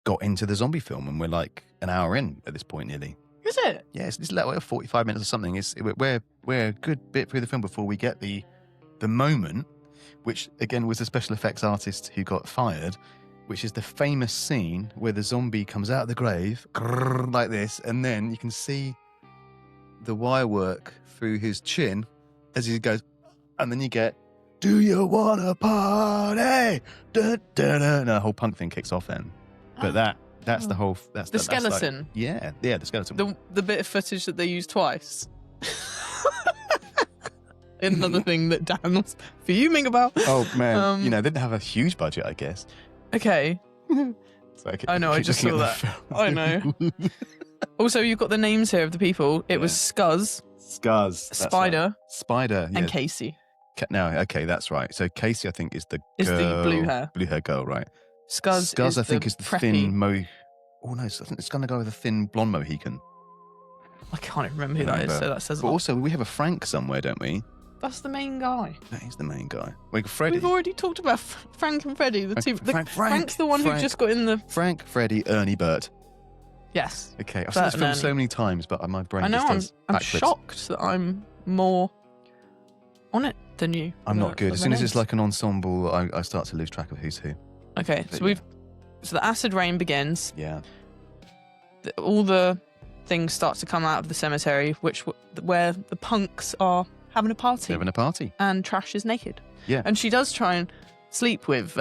got into the zombie film, and we're like an hour in at this point nearly. Is it? Yeah, it's like 45 minutes or something. We're a good bit through the film before we get the moment, which again was the special effects artist who got fired, which is the famous scene where the zombie comes out of the grave like this, and then you can see the wire work through his chin as he goes, and then you get, "Do you wanna party?" Da, da, da. And the whole punk thing kicks off then. But that's the whole... That's the skeleton. That's the skeleton. The bit of footage that they used twice. Another thing that Dan was fuming about. Oh, man. They didn't have a huge budget, I guess. Okay. I know, I just saw that. I know. Also, you've got the names here of the people. It was Scuzz. Spider. Right. Spider, and Casey. No, okay, that's right. So Casey, I think, is the the blue hair girl, right? Scuzz I think, is the thin Oh no, I think it's going to go with a thin blonde Mohican. I can't even remember who that is, so that says a But lot. also, we have a Frank somewhere, don't we? That's the main guy. That is the main guy. We've got Freddie. We've already talked about Frank and Freddie, the two. Frank's the one who just got in the... Frank, Freddie, Ernie, Bert. Yes. Okay, I've seen this film so many times, but my brain just does I'm backflips. shocked that I'm more on it than you. I'm not good. As soon as it's like an ensemble, I start to lose track of who's who. Okay, so the acid rain begins. Yeah. All the things start to come out of the cemetery, where the punks are having a party. And Trash is naked. Yeah. And she does try and sleep with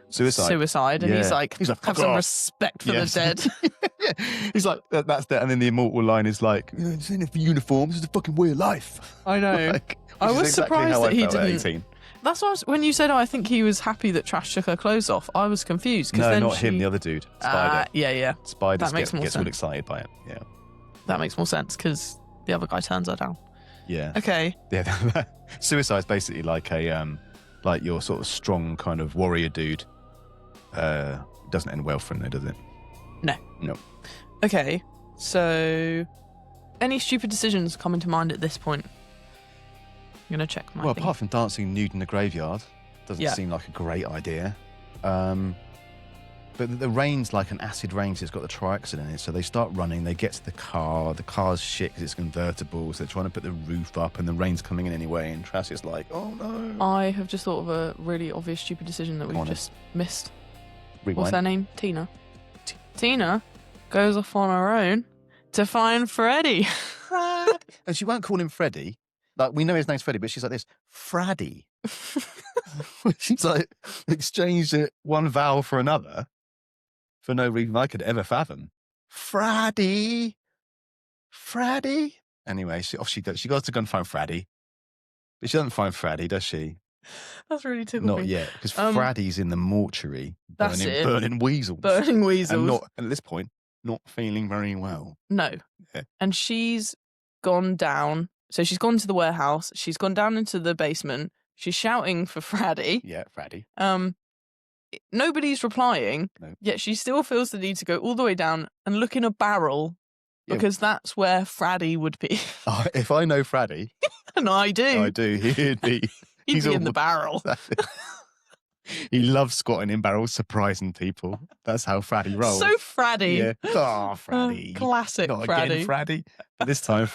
Suicide, and he's like, have some respect for the dead. Yeah. He's like, that's that. And then the immortal line is like, it's in a uniform, this is the fucking way of life. I know. Like, I was exactly surprised how that I he felt at didn't. 18. That's what when you said, I think he was happy that Trash took her clothes off, I was confused. No, then not him, the other dude. Spider. Yeah. Spider That makes more gets all sense. excited by it. Yeah. That makes more sense because the other guy turns her down. Yeah. Okay. Yeah. Suicide's basically like like your sort of strong kind of warrior dude. Doesn't end well for him though, does it? No. Okay. So, any stupid decisions coming to mind at this point? I'm going to check my Well, thing. apart from dancing nude in the graveyard, doesn't seem like a great idea. But the rain's like an acid rain, so it's got the trioxin in it. So they start running, they get to the car's shit because it's convertible, so they're trying to put the roof up and the rain's coming in anyway, and Trash is like, oh no. I have just thought of a really obvious stupid decision that we've just missed. Rewind. What's her name? Tina. Tina goes off on her own to find Freddie. And she won't call him Freddie. Like, we know his name's Freddie, but she's like this, Freddie. She's like, exchanged one vowel for another for no reason I could ever fathom. Freddie. Anyway, she goes to go and find Freddie. But she doesn't find Freddie, does she? That's really tickled me. Not yet, because Freddie's in the mortuary burning weasels. Burning weasels. And at this point, not feeling very well. No. Yeah. And she's gone down. So she's gone to the warehouse. She's gone down into the basement. She's shouting for Freddie. Yeah, Freddie. Nobody's replying, yet she still feels the need to go all the way down and look in a barrel because that's where Freddie would be. Oh, if I know Freddie. And I do. He'd be in the barrel. He loves squatting in barrels, surprising people. That's how Freddie rolls. So Freddie. Yeah. Oh, Freddie. Classic not Freddie. Again, Freddie. But this time,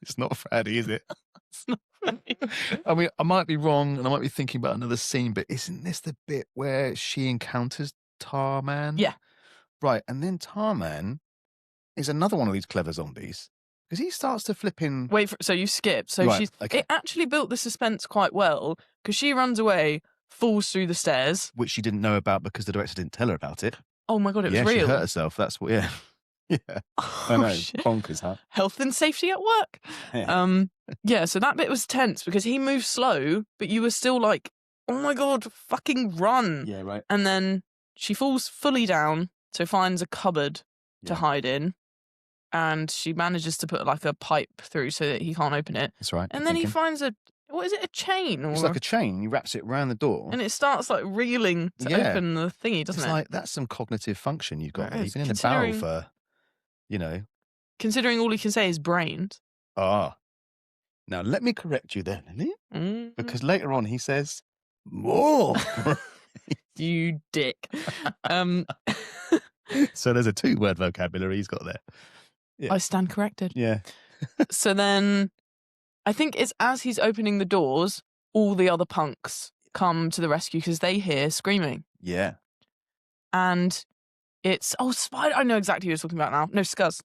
it's not Freddie, is it? It's not Freddie. I mean, I might be wrong and I might be thinking about another scene, but isn't this the bit where she encounters Tarman? Yeah. Right. And then Tarman is another one of these clever zombies. Because he starts to flip in. So you skipped. So it actually built the suspense quite well because she runs away, falls through the stairs. Which she didn't know about because the director didn't tell her about it. Oh my God, it was real. Yeah, she hurt herself. That's what, yeah. Yeah. I know. Shit. Bonkers, huh? Health and safety at work. Yeah. So that bit was tense because he moved slow, but you were still like, oh my God, fucking run. Yeah, right. And then she falls fully down, so finds a cupboard to hide in. And she manages to put like a pipe through so that he can't open it. That's right. And then he finds a chain? It's like a chain. He wraps it around the door. And it starts like reeling to open the thingy, doesn't it? It's like, that's some cognitive function you've got. You've been in the barrel for, Considering all he can say is brains. Ah. Now, let me correct you there, Lily. Mm-hmm. Because later on he says, more. You dick. So there's a 2-word vocabulary he's got there. Yeah. I stand corrected. Yeah. So then I think it's as he's opening the doors, all the other punks come to the rescue because they hear screaming. Yeah. And it's, Spider. I know exactly who you're talking about now. No, Scuzz.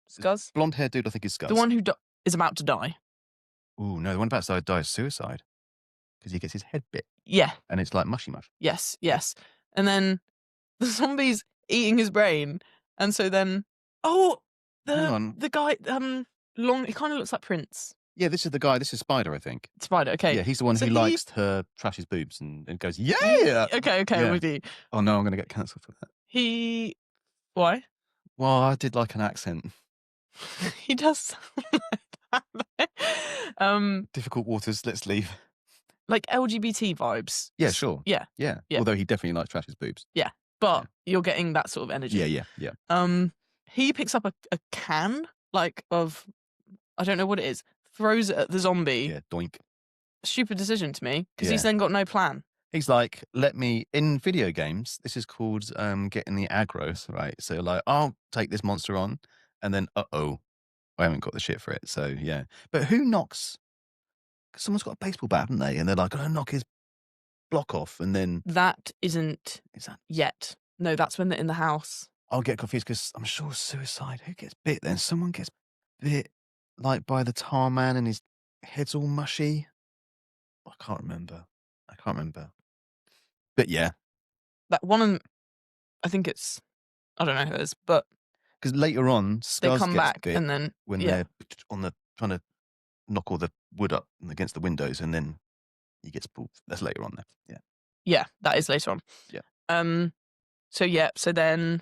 Scuzz? Blonde haired dude, I think is Scuzz. The one who is about to die. Ooh, no, the one about to die is suicide. Because he gets his head bit. Yeah. And it's like mushy mush. Yes. And then the zombie's eating his brain. And so then, the guy, he kind of looks like Prince. Yeah, this is the guy. This is Spider, I think. Spider, okay. Yeah, he's the one who likes her Trash's boobs and goes, yeah! Okay, yeah. with you. Oh, no, I'm going to get cancelled for that. Why? Well, I did like an accent. He does like that. Difficult waters, let's leave. Like LGBT vibes. Yeah, sure. Yeah. Although he definitely likes Trash's boobs. Yeah, but you're getting that sort of energy. Yeah. He picks up a can, like, of, I don't know what it is, throws it at the zombie. Yeah, doink. Stupid decision to me, because he's then got no plan. He's like, in video games, this is called getting the aggro, right? So like, I'll take this monster on, and then, I haven't got the shit for it, so yeah. But who knocks? Because someone's got a baseball bat, haven't they? And they're like, I'm going to knock his block off, and then... That isn't yet. No, that's when they're in the house. I'll get confused, because I'm sure suicide, who gets bit then? Someone gets bit, like, by the tar man, and his head's all mushy. I can't remember. But yeah. That one, I think it's, I don't know who it is, but... Because later on, Scuzz come gets back bit and then... when they're on the trying to knock all the wood up against the windows, and then He gets pulled. That's later on, there. Yeah. Yeah, that is later on. Yeah. So then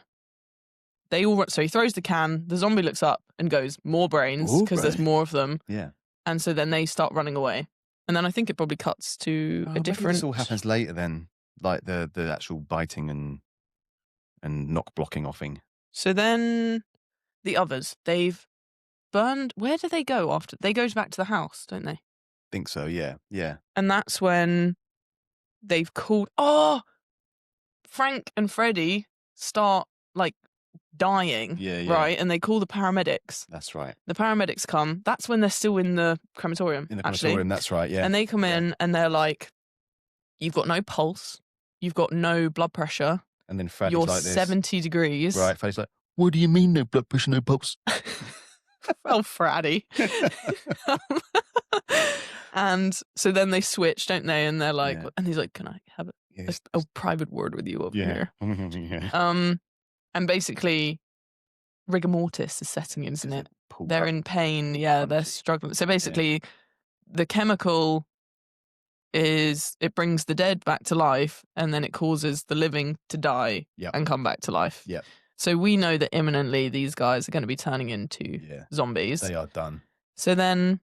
they all. So he throws the can. The zombie looks up and goes, "More brains," because there's more of them. Yeah. And so then they start running away. And then I think it probably cuts to a different. Maybe this all happens later then, like the actual biting and knock blocking offing. So then the others, they've burned. Where do they go after? They go back to the house, don't they? Think so. Yeah. Yeah. And that's when they've called. Oh, Frank and Freddie start like dying. Yeah. Right, and they call the paramedics. That's right. The paramedics come. That's when they're still in the crematorium. In the crematorium. That's right. Yeah. And they come in and they're like, "You've got no pulse. You've got no blood pressure. And then Freddie's You're like this. 70 degrees." Right. Freddie's like, "What do you mean no blood pressure, no pulse?" Well, Freddie. And so then they switch, don't they? And they're like, and he's like, "Can I have a private word with you over here?" Yeah. And basically, rigor mortis is setting in, isn't it? They're in pain. Yeah, they're struggling. So basically, the chemical it brings the dead back to life, and then it causes the living to die and come back to life. Yeah. So we know that imminently these guys are going to be turning into zombies. They are done. So then,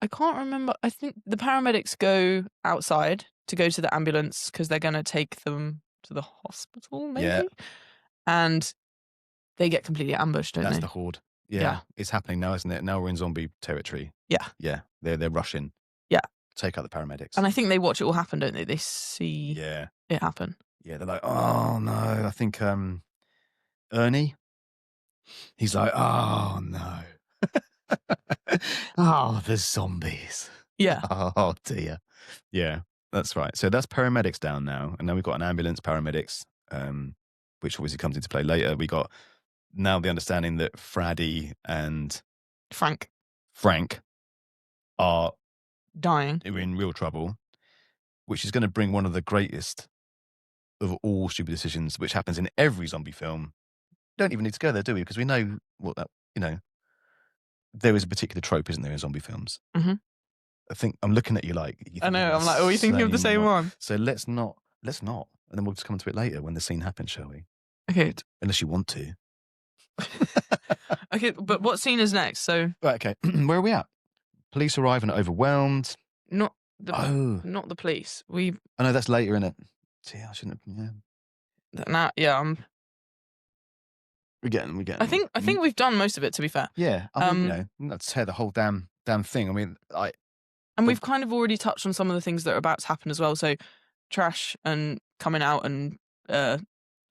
I can't remember. I think the paramedics go outside to go to the ambulance because they're going to take them to the hospital, maybe? Yeah. And they get completely ambushed, don't they? That's the Horde. Yeah. It's happening now, isn't it? Now we're in zombie territory. Yeah. Yeah. They're rushing. Yeah. Take out the paramedics. And I think they watch it all happen, don't they? They see it happen. Yeah, they're like, "Oh no." I think Ernie, he's like, "Oh no." Oh, the zombies. Yeah. Oh dear. Yeah, that's right. So that's paramedics down now. And now we've got an ambulance, paramedics, which obviously comes into play later. We got now the understanding that Freddie and Frank are dying. We're in real trouble, which is going to bring one of the greatest of all stupid decisions, which happens in every zombie film. Don't even need to go there, do we? Because we know what that, there is a particular trope, isn't there, in zombie films? Mm-hmm. I think I'm looking at you like. I know. I'm like, are you thinking of the same one? So let's not. And then we'll just come to it later when the scene happens, shall we? Okay. Unless you want to. Okay, but what scene is next? So. Right. Okay. Where are we at? Police arrive and are overwhelmed. Not the police. I know that's later, isn't it? See, I shouldn't have. Yeah. Now, yeah. We're getting. I think we've done most of it, to be fair. Yeah. I mean, let's tear the whole damn thing. I mean, And we've kind of already touched on some of the things that are about to happen as well. So, Trash and coming out and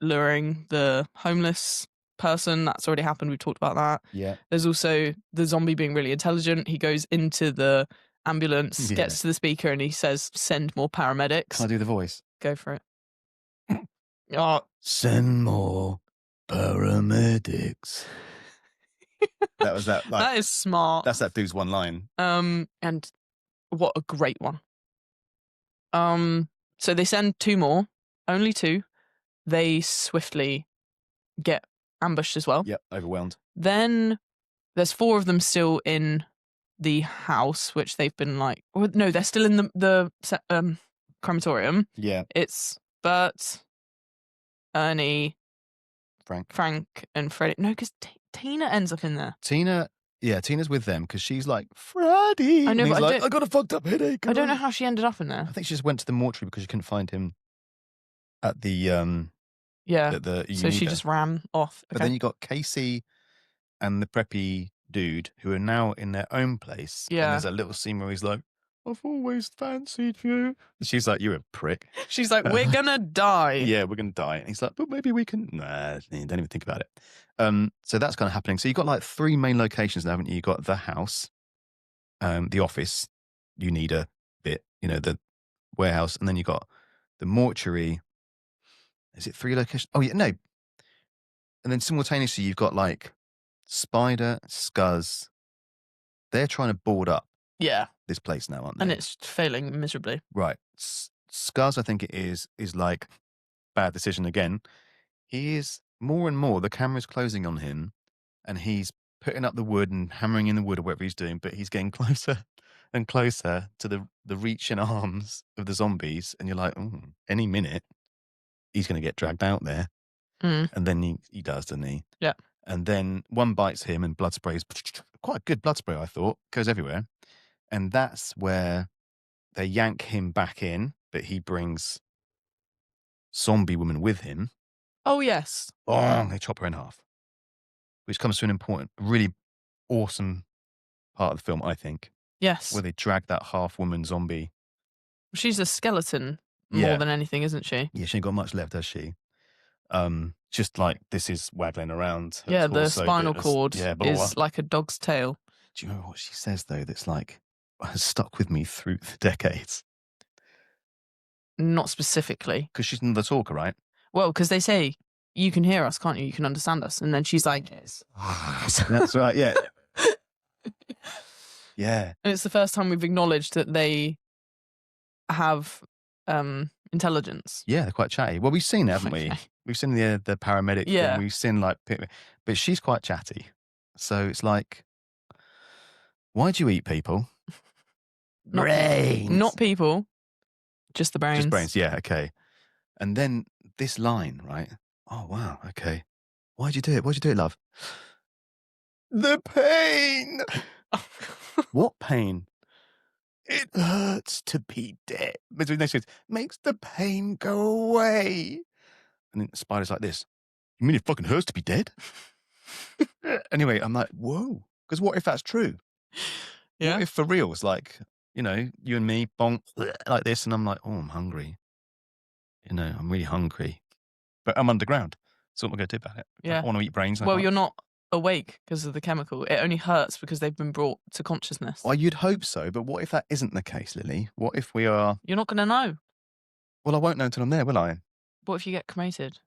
luring the homeless person, that's already happened. We've talked about that. Yeah. There's also the zombie being really intelligent. He goes into the ambulance, gets to the speaker, and he says, "Send more paramedics." Can I do the voice? Go for it. Send more paramedics. That was that. Like, that is smart. That's that dude's one line. And what a great one. So they send 2 more, only 2. They swiftly get ambushed as well. Yep, overwhelmed. Then there's 4 of them still in the house, which they've been like. No, they're still in the crematorium. Yeah. It's Bert, Ernie, Frank, and Freddie. No, because Tina ends up in there. Tina's with them because she's like, "Freddie." I know, and he's but like, "I got a fucked up headache." I don't know how she ended up in there. I think she just went to the mortuary because she couldn't find him at the So she just ran off. Okay. But then you got Casey and the preppy dude who are now in their own place. Yeah. And there's a little scene where he's like, "I've always fancied you." And she's like, "You're a prick." She's like, "We're gonna die." Yeah, we're gonna die. And he's like, "But maybe we can." Nah, don't even think about it. So that's kind of happening. So you've got like 3 main locations now, haven't you? You've got the house, the office. You need a bit, the warehouse, and then you got the mortuary. Is it 3 locations? Oh yeah, no. And then simultaneously, you've got like Spider, Scuzz. They're trying to board up. Yeah. This place now, aren't they? And it's failing miserably. Right. Scuzz, I think it is like bad decision again. He is more and more, the camera's closing on him and he's putting up the wood and hammering in the wood or whatever he's doing, but he's getting closer and closer to the reaching arms of the zombies, and you're like, any minute he's going to get dragged out there. And then he does, doesn't he? Yeah. And then one bites him, and blood sprays, quite a good blood spray, I thought, goes everywhere. And that's where they yank him back in, but he brings zombie woman with him. Oh, yes. Oh, they chop her in half, which comes to an important, really awesome part of the film, I think. Yes. Where they drag that half-woman zombie. She's a skeleton more than anything, isn't she? Yeah, she ain't got much left, has she? Just like this is waggling around. Yeah, the spinal cord is like a dog's tail. Do you know what she says, though, that's like, has stuck with me through the decades? Not specifically. Because she's the talker, right? Well, because they say, you can hear us, can't you? You can understand us. And then she's like, yes. That's right, yeah. Yeah. And it's the first time we've acknowledged that they have intelligence. Yeah, they're quite chatty. Well, we've seen it, haven't we? We've seen the paramedic thing. We've seen like, but she's quite chatty. So it's like, why do you eat people? Brains. Not people, just the brains. Just brains, yeah, okay. And then this line, right? Oh, wow, okay. Why'd you do it? Why'd you do it, love? The pain! What pain? It hurts to be dead. Makes the pain go away. And then Spider's like this. You mean it fucking hurts to be dead? Anyway, I'm like, whoa. Because what if that's true? Yeah. What if for real it's like, you and me, bonk, like this, and I'm like, oh, I'm hungry. I'm really hungry. But I'm underground. So what am I going to do about it? Yeah. I want to eat brains. Well, you're not awake because of the chemical. It only hurts because they've been brought to consciousness. Well, you'd hope so, but what if that isn't the case, Lily? What if we are... You're not going to know. Well, I won't know until I'm there, will I? What if you get cremated?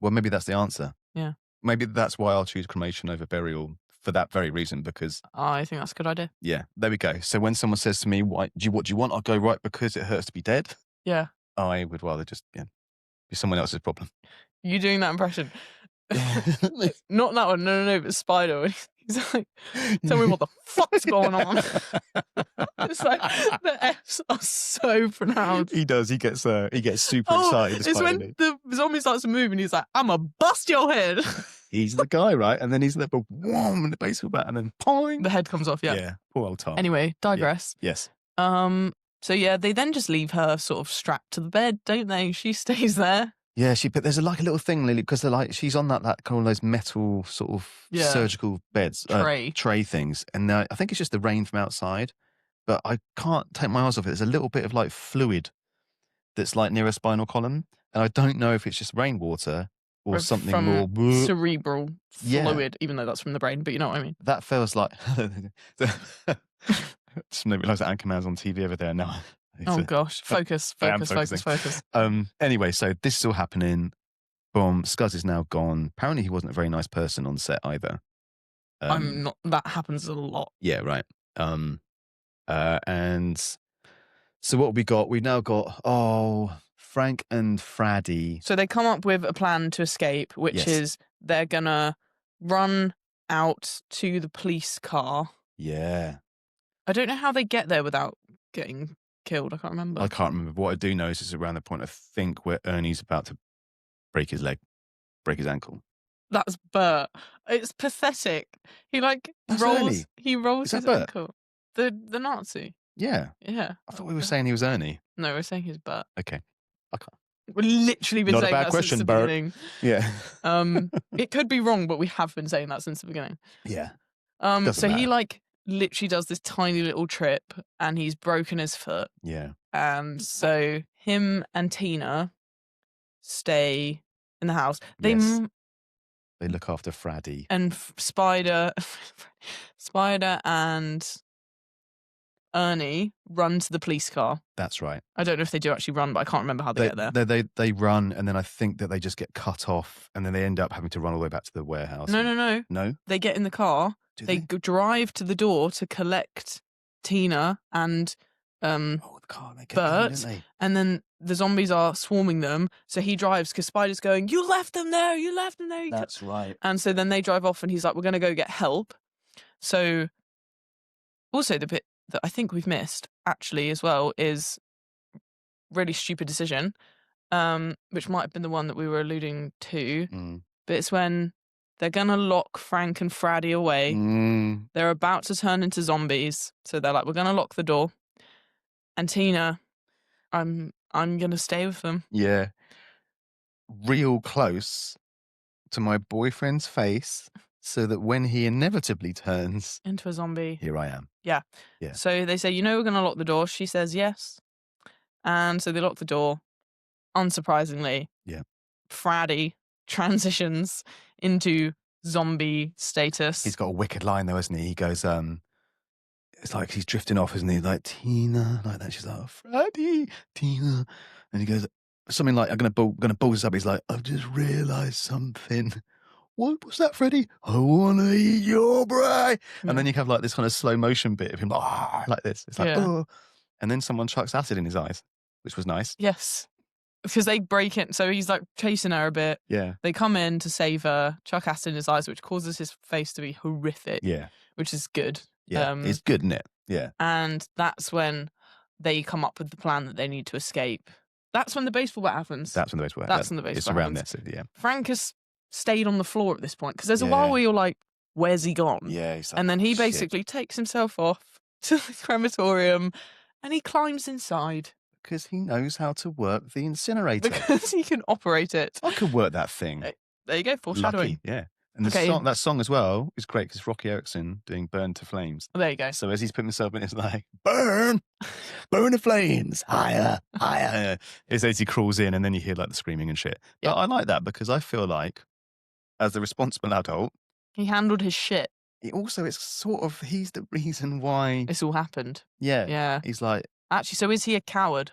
Well, maybe that's the answer. Yeah. Maybe that's why I'll choose cremation over burial for that very reason, because... I think that's a good idea. Yeah, there we go. So when someone says to me, what do you want? I'll go, right, because it hurts to be dead. Yeah. I would rather just be someone else's problem. You doing that impression? Not that one. No. But Spider. He's like, tell me what the fuck's going on. It's like the F's are so pronounced. He does. He gets super excited. It's when the zombie starts to move and he's like, "I'ma bust your head." He's the guy, right? And then he's there, but wham, in the base of the bat, and then poing. The head comes off. Yeah. Yeah. Poor old Tom. Anyway, digress. Yeah. Yes. So yeah, they then just leave her sort of strapped to the bed, don't they? She stays there. Yeah, but there's like a little thing, Lily, because they're like, she's on that kind of those metal sort of surgical beds, tray things, and I think it's just the rain from outside, but I can't take my eyes off it. There's a little bit of like fluid that's like near a spinal column, and I don't know if it's just rainwater or something from more cerebral fluid, even though that's from the brain. But you know what I mean. That feels like. Just made me realise that Anchorman's on TV over there now. Oh gosh, focus. Anyway, so this is all happening. Boom, Scuzz is now gone. Apparently he wasn't a very nice person on set either. I'm not. That happens a lot. Yeah, right. And so what we got? We've now got Frank and Freddie. So they come up with a plan to escape, which is they're gonna run out to the police car. Yeah. I don't know how they get there without getting killed. I can't remember. What I do know is it's around the point, I think, where Ernie's about to break his his ankle. That's Bert. It's pathetic. He That's rolls. Ernie. He rolls his Bert? ankle. The Nazi. Yeah. Yeah. I thought we were saying he was Ernie. No, we're saying he's Bert. Okay. I can't. We've literally been Not saying a bad that question, since the Bert. beginning. Yeah. It could be wrong, but we have been saying that since the beginning. Yeah. So he literally does this tiny little trip and he's broken his foot. Yeah. And so him and Tina stay in the house. They look after Freddie. And Spider and Ernie run to the police car. That's right. I don't know if they do actually run, but I can't remember how they get there. They run, and then I think that they just get cut off, and then they end up having to run all the way back to the warehouse. No. No? They get in the car. They drive to the door to collect Tina and the car, they get Bert, them, don't they? and then the zombies are swarming them. So he drives because Spider's going, "You left them there. You left them there." That's right. And so then they drive off, and he's like, "We're going to go get help." So also the bit that I think we've missed actually as well is really stupid decision, which might have been the one that we were alluding to. But it's when they're gonna lock Frank and Freddie away. They're about to turn into zombies, so they're like, "We're gonna lock the door." And Tina, I'm gonna stay with them. Yeah. Real close to my boyfriend's face, so that when he inevitably turns into a zombie, here I am. Yeah. Yeah. So they say, we're gonna lock the door. She says yes, and so they lock the door. Unsurprisingly, yeah, Freddie transitions into zombie status. He's got a wicked line though, hasn't he? He goes, it's like he's drifting off, isn't he? Like, Tina, like that. She's like, oh, Freddie, Tina. And he goes, something like, I'm gonna ball this up. He's like, I've just realised something. What's that, Freddie? I want to eat your brain. And then you have like this kind of slow motion bit of him like this. It's like, oh. And then someone chucks acid in his eyes, which was nice. Yes. Because they break it, so he's like chasing her a bit. Yeah. They come in to save her, chuck acid in his eyes, which causes his face to be horrific. Yeah. Which is good. Yeah. It's good, isn't it? Yeah. And that's when they come up with the plan that they need to escape. That's when the baseball bat happens. That's when the baseball bat happens. It's around this, yeah. Frank has stayed on the floor at this point, because there's a while where you're like, where's he gone? Yeah. He's like, and then he basically takes himself off to the crematorium and he climbs inside. Because he knows how to work the incinerator. Because he can operate it. I could work that thing. There you go, foreshadowing. Lucky, yeah. And that song as well is great because Rocky Erickson doing Burn to Flames. There you go. So as he's putting himself in, it's like, burn the flames, higher, higher. It's as he crawls in and then you hear like the screaming and shit. Yeah. But I like that because I feel like as a responsible adult, he handled his shit. It's sort of, he's the reason why this all happened. Yeah. Yeah. He's like, actually, so is he a coward?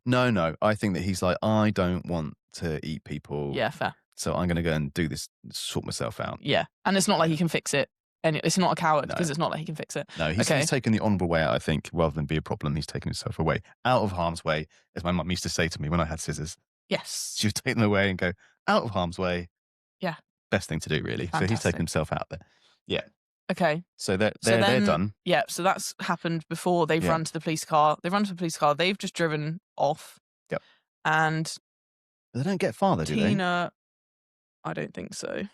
No. I think that he's like, I don't want to eat people. Yeah, fair. So I'm going to go and do this, sort myself out. Yeah. And it's not like he can fix it. And it's not a coward because it's not like he can fix it. No, he's taken the honourable way out, I think, rather than be a problem. He's taken himself away, out of harm's way, as my mum used to say to me when I had scissors. Yes. She would take them away and go, out of harm's way. Yeah. Best thing to do, really. Fantastic. So he's taken himself out there. Yeah. Okay. So they're done. Yeah, so that's happened before they've run to the police car. They've just driven off. Yep. And But they don't get far, though, do they? Tina, I don't think so.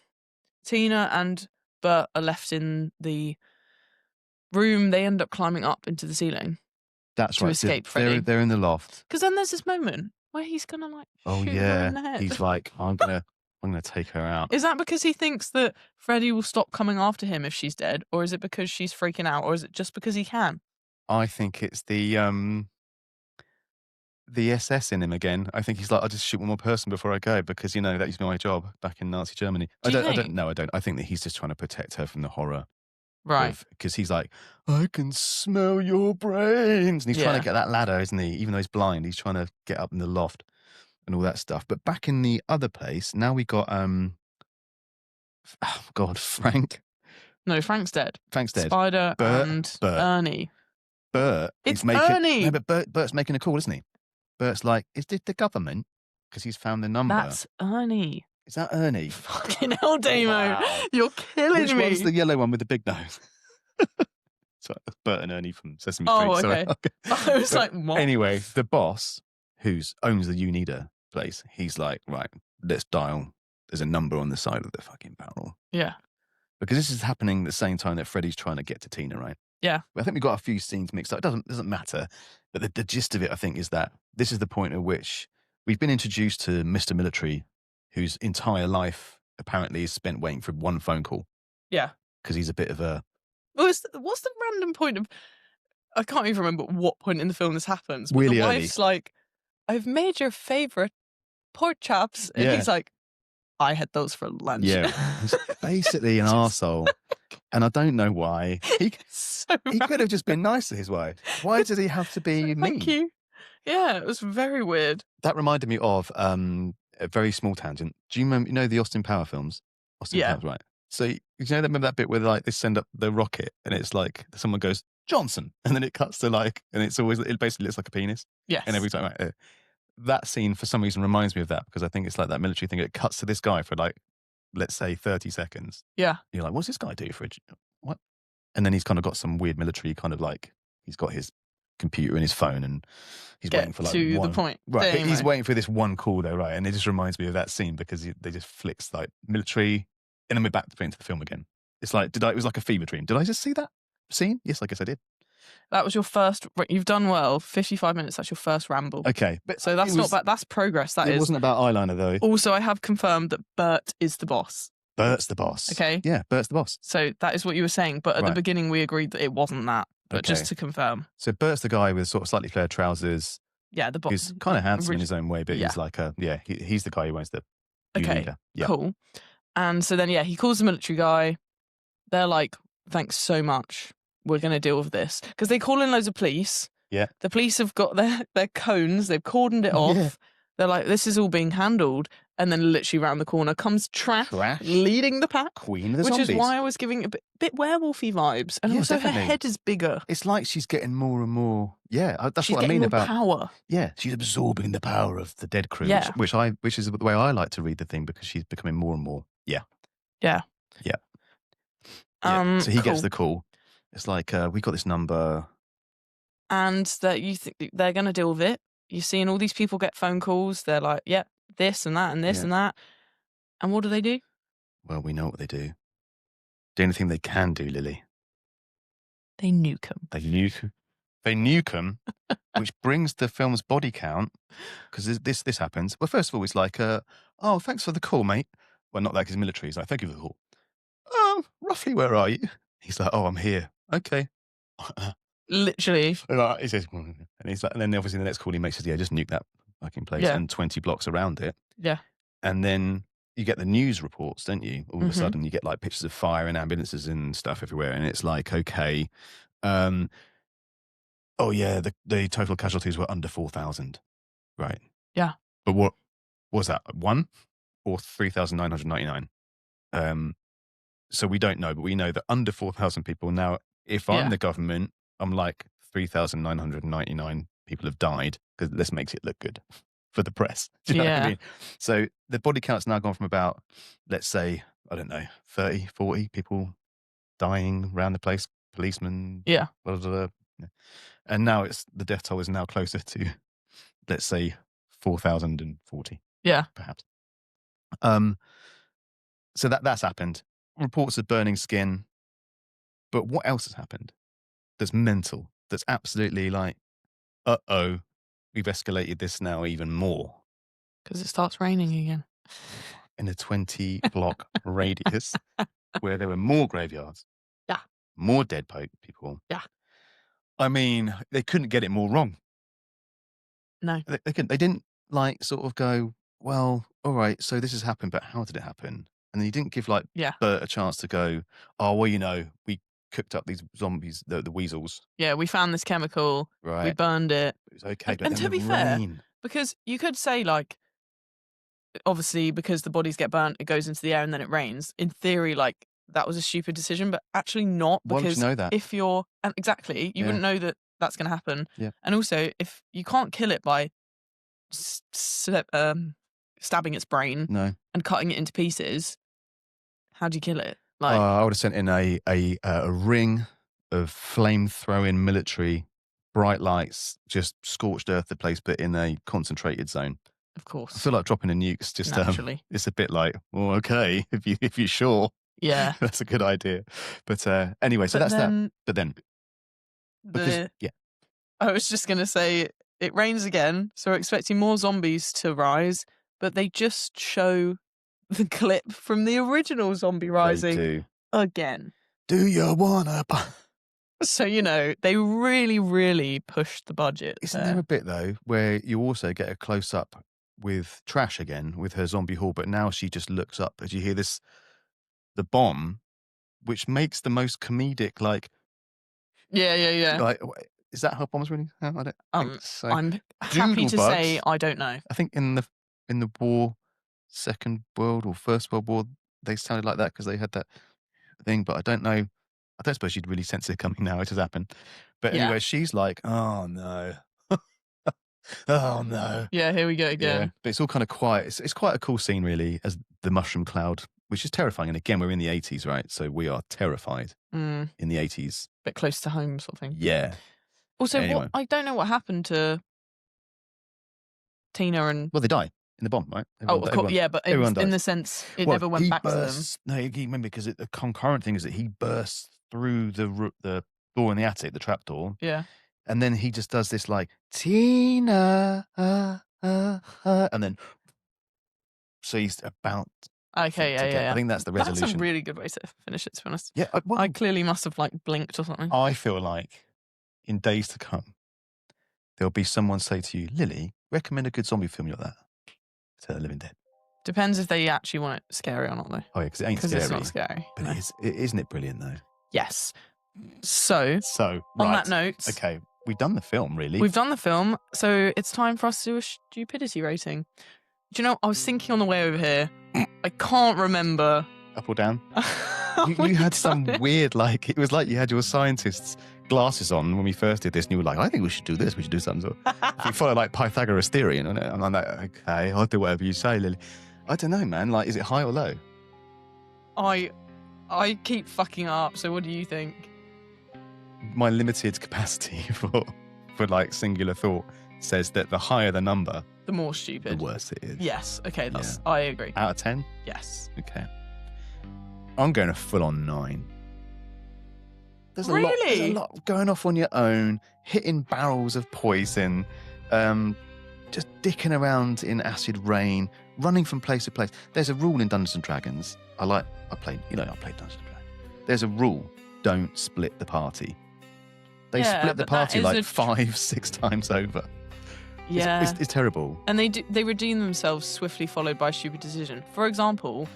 Tina and Bert are left in the room. They end up climbing up into the ceiling. That's to right. escape Freddie. They're in the loft. Because then there's this moment where he's gonna like shoot her in the head. He's like, I'm gonna take her out. Is that because he thinks that Freddie will stop coming after him if she's dead, or is it because she's freaking out, or is it just because he can? I think it's the SS in him again. I think he's like, I'll just shoot one more person before I go because, that used to be my job back in Nazi Germany. I don't. I think that he's just trying to protect her from the horror. Right. Because he's like, I can smell your brains. And he's trying to get that ladder, isn't he? Even though he's blind, he's trying to get up in the loft and all that stuff. But back in the other place, now we got, Frank. No, Frank's dead. Spider and Ernie. Bert. It's Ernie. No, but Bert's making a call, isn't he? Bert's like, is this the government? Because he's found the number. That's Ernie. Is that Ernie? Fucking hell, Damo. Wow. You're killing me. Which one's the yellow one with the big nose? Sorry, that's Bert and Ernie from Sesame Street. Oh, okay. I was like, what? Anyway, the boss, who owns the Unida place, he's like, right, let's dial. There's a number on the side of the fucking barrel. Yeah. Because this is happening at the same time that Freddie's trying to get to Tina, right? Yeah. I think we've got a few scenes mixed up. It doesn't matter. But the gist of it, I think, is that this is the point at which we've been introduced to Mr. Military, whose entire life apparently is spent waiting for one phone call. Yeah. Because he's a bit of a... What's the random point of... I can't even remember what point in the film this happens. But really the early. wife's like, I've made your favourite pork chops. And he's like, I had those for lunch. Yeah. He's basically an arsehole. And I don't know why. He could have just been nice to his wife. Why does he have to be mean? Thank you. Yeah, it was very weird. That reminded me of a very small tangent. Do you remember, the Austin Power films? Powers, right. So, remember that bit where they send up the rocket and it's like someone goes, Johnson. And then it cuts to and it basically looks like a penis. Yes. And every time, right, that scene for some reason reminds me of that because I think it's like that military thing. It cuts to this guy for let's say 30 seconds. Yeah. You're like, what's this guy do for what? And then he's kind of got some weird military kind of he's got his computer and his phone, and he's Get waiting for like to one. the point. Right, he's Damo. waiting for this one call though, right? And it just reminds me of that scene because they just flicks like military, and then we're back into the film again. It's like, it was like a fever dream. Did I just see that scene? Yes, I guess I did. That was your first. You've done well. 55 minutes. That's your first ramble. Okay, but So that's not bad. That's progress. That it is. wasn't about eyeliner though. Also, I have confirmed that Bert is the boss. Bert's the boss. Okay. Yeah, Bert's the boss. So that is what you were saying. But at the beginning, we agreed that it wasn't that. But just to confirm. So Bert's the guy with sort of slightly flared trousers. Yeah, the boss. He's kind of handsome in his own way, but yeah. he's like he's the guy who owns the leader. Yeah. Cool. And so then, he calls the military guy. They're like, thanks so much. We're going to deal with this. Because they call in loads of police. Yeah. The police have got their cones. They've cordoned it off. Yeah. They're like, this is all being handled. And then literally round the corner comes Trash. Leading the pack. Queen of the Which zombies. is why I was giving a bit werewolfy vibes. And also definitely. Her head is bigger. It's like she's getting more and more. Yeah, that's what I mean about power. Yeah, she's absorbing the power of the dead crew. Yeah. Which is the way I like to read the thing, because she's becoming more and more. Yeah. Yeah. Yeah. So he gets cool. the call. It's like, we got this number. And that you think they're going to deal with it. You're seeing all these people get phone calls. They're like, yep, this and that and this and that. And what do? Well, we know what they do. The only thing they can do, Lily. They nuke them. They nuke them, which brings the film's body count, because this happens. Well, first of all, it's like, oh, thanks for the call, mate. Well, not that, because military. He's like, thank you for the call. Roughly, where are you? He's like, oh, I'm here. Okay. Literally. He says, and he's like, and then obviously the next call he makes is, just nuke that fucking place and 20 blocks around it. Yeah. And then you get the news reports, don't you? All of a sudden, you get like pictures of fire and ambulances and stuff everywhere, and it's like, okay, oh yeah, the total casualties were under 4,000, right? Yeah. But what was that? 1 or 3,999? So we don't know, but we know that under 4,000 people. Now, if I'm the government, I'm like 3,999 people have died, because this makes it look good for the press. Do you know what I mean? So the body count's now gone from about, let's say, I don't know, 30, 40 people dying around the place, policemen. Yeah. Blah, blah, blah. And now the death toll is now closer to, let's say, 4,040. Yeah. Perhaps. So that's happened. Reports of burning skin. But what else has happened that's mental, that's absolutely like, uh-oh, we've escalated this now even more? Because it starts raining again. In a 20-block radius where there were more graveyards. Yeah. More dead people. Yeah. I mean, they couldn't get it more wrong. No. They couldn't. They didn't like sort of go, well, all right, so this has happened, but how did it happen? And then you didn't give like Bert a chance to go, oh, well, we cooked up these zombies, the weasels. Yeah, we found this chemical. Right. We burned it. It was okay. And to be fair, because you could say like, obviously because the bodies get burnt, it goes into the air and then it rains. In theory, like that was a stupid decision, but actually not. Because why would you know that? If you're, and exactly, you wouldn't know that that's going to happen. Yeah. And also, if you can't kill it by stabbing its brain and cutting it into pieces, how do you kill it? Like, I would have sent in a ring of flame-throwing military, bright lights, just scorched earth the place, but in a concentrated zone. Of course. I feel like dropping a nuke's just naturally. It's a bit like, well, okay, if you're sure, that's a good idea. But anyway, so that's that. But then, because I was just gonna say it rains again, so we're expecting more zombies to rise, but they just show the clip from the original zombie rising again. Do you wanna? So, they really, really pushed the budget. Isn't there a bit, though, where you also get a close-up with Trash again, with her zombie horde, but now she just looks up as you hear the bomb, which makes the most comedic, like... Yeah. Like, is that how bombs really sound? I don't think so. I'm happy to say I don't know. I think in the war, Second World or First World War, they sounded like that because they had that thing, but I don't know. I don't suppose you'd really sense it coming now. It has happened. But anyway, she's like, oh no. Oh no. Yeah, here we go again. Yeah, but it's all kind of quiet. It's quite a cool scene, really, as the mushroom cloud, which is terrifying. And again, we're in the 80s, right? So we are terrified in the 80s. Bit close to home sort of thing. Yeah. Also, Anyway. I don't know what happened to Tina and. Well, they die in the bomb, right? Of course, yeah, but everyone in dies. the sense it never went back to them. No, you remember, because the concurrent thing is that he bursts through the door in the attic, the trap door. Yeah. And then he just does this like Tina, and then so he's about. Okay, yeah. I think that's the resolution. That's a really good way to finish it, to be honest. Yeah, I clearly must have like blinked or something. I feel like in days to come, there'll be someone say to you, Lily, recommend a good zombie film like that. To Living Dead. Depends if they actually want it scary or not, though. Oh yeah, because it ain't scary. Because it's not scary. But no. Isn't it brilliant though? Yes. So right. On that note, okay, we've done the film, really. We've done the film, so it's time for us to do a stupidity rating. Do you know, I was thinking on the way over here, I can't remember. Up or down? you had some weird, like, it was like you had your scientist's glasses on when we first did this, and you were like, I think we should do this, we should do something. You follow like Pythagoras theory, and I'm like, okay, I'll do whatever you say, Lily. I don't know, man, like, is it high or low? I keep fucking up, so what do you think? My limited capacity for like singular thought says that the higher the number, the more stupid, the worse it is. Yes, okay, I agree. Out of 10? Yes. Okay. I'm going a full-on 9. There's a lot going off on your own, hitting barrels of poison, just dicking around in acid rain, running from place to place. There's a rule in Dungeons and Dragons. I played Dungeons and Dragons. There's a rule: don't split the party. They split the party like 5-6 times over. Yeah, it's terrible. And they redeem themselves swiftly, followed by a stupid decision. For example,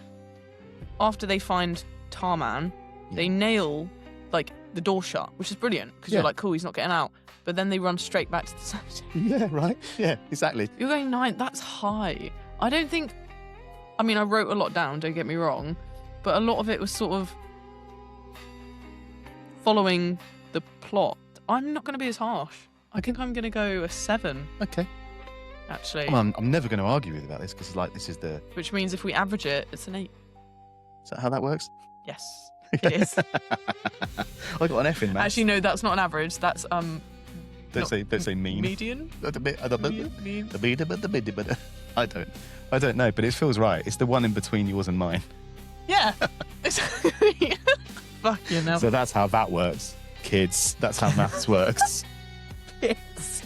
after they find Tarman, they nail like the door shut, which is brilliant because you're like, cool, he's not getting out. But then they run straight back to the cemetery. Yeah, right. Yeah, exactly. You're going 9. That's high. I don't think. I mean, I wrote a lot down. Don't get me wrong, but a lot of it was sort of following the plot. I'm not going to be as harsh. I think I'm going to go a 7. Okay. Actually. Well, I'm never going to argue with you about this because, like, this is the. Which means if we average it, it's an 8. Is that how that works? Yes, it is. I got an F in maths. Actually, no, that's not an average. That's Don't say mean. Median. I don't know, but it feels right. It's the one in between yours and mine. Yeah. Fuck you know. So that's how that works, kids. That's how maths works. Kids.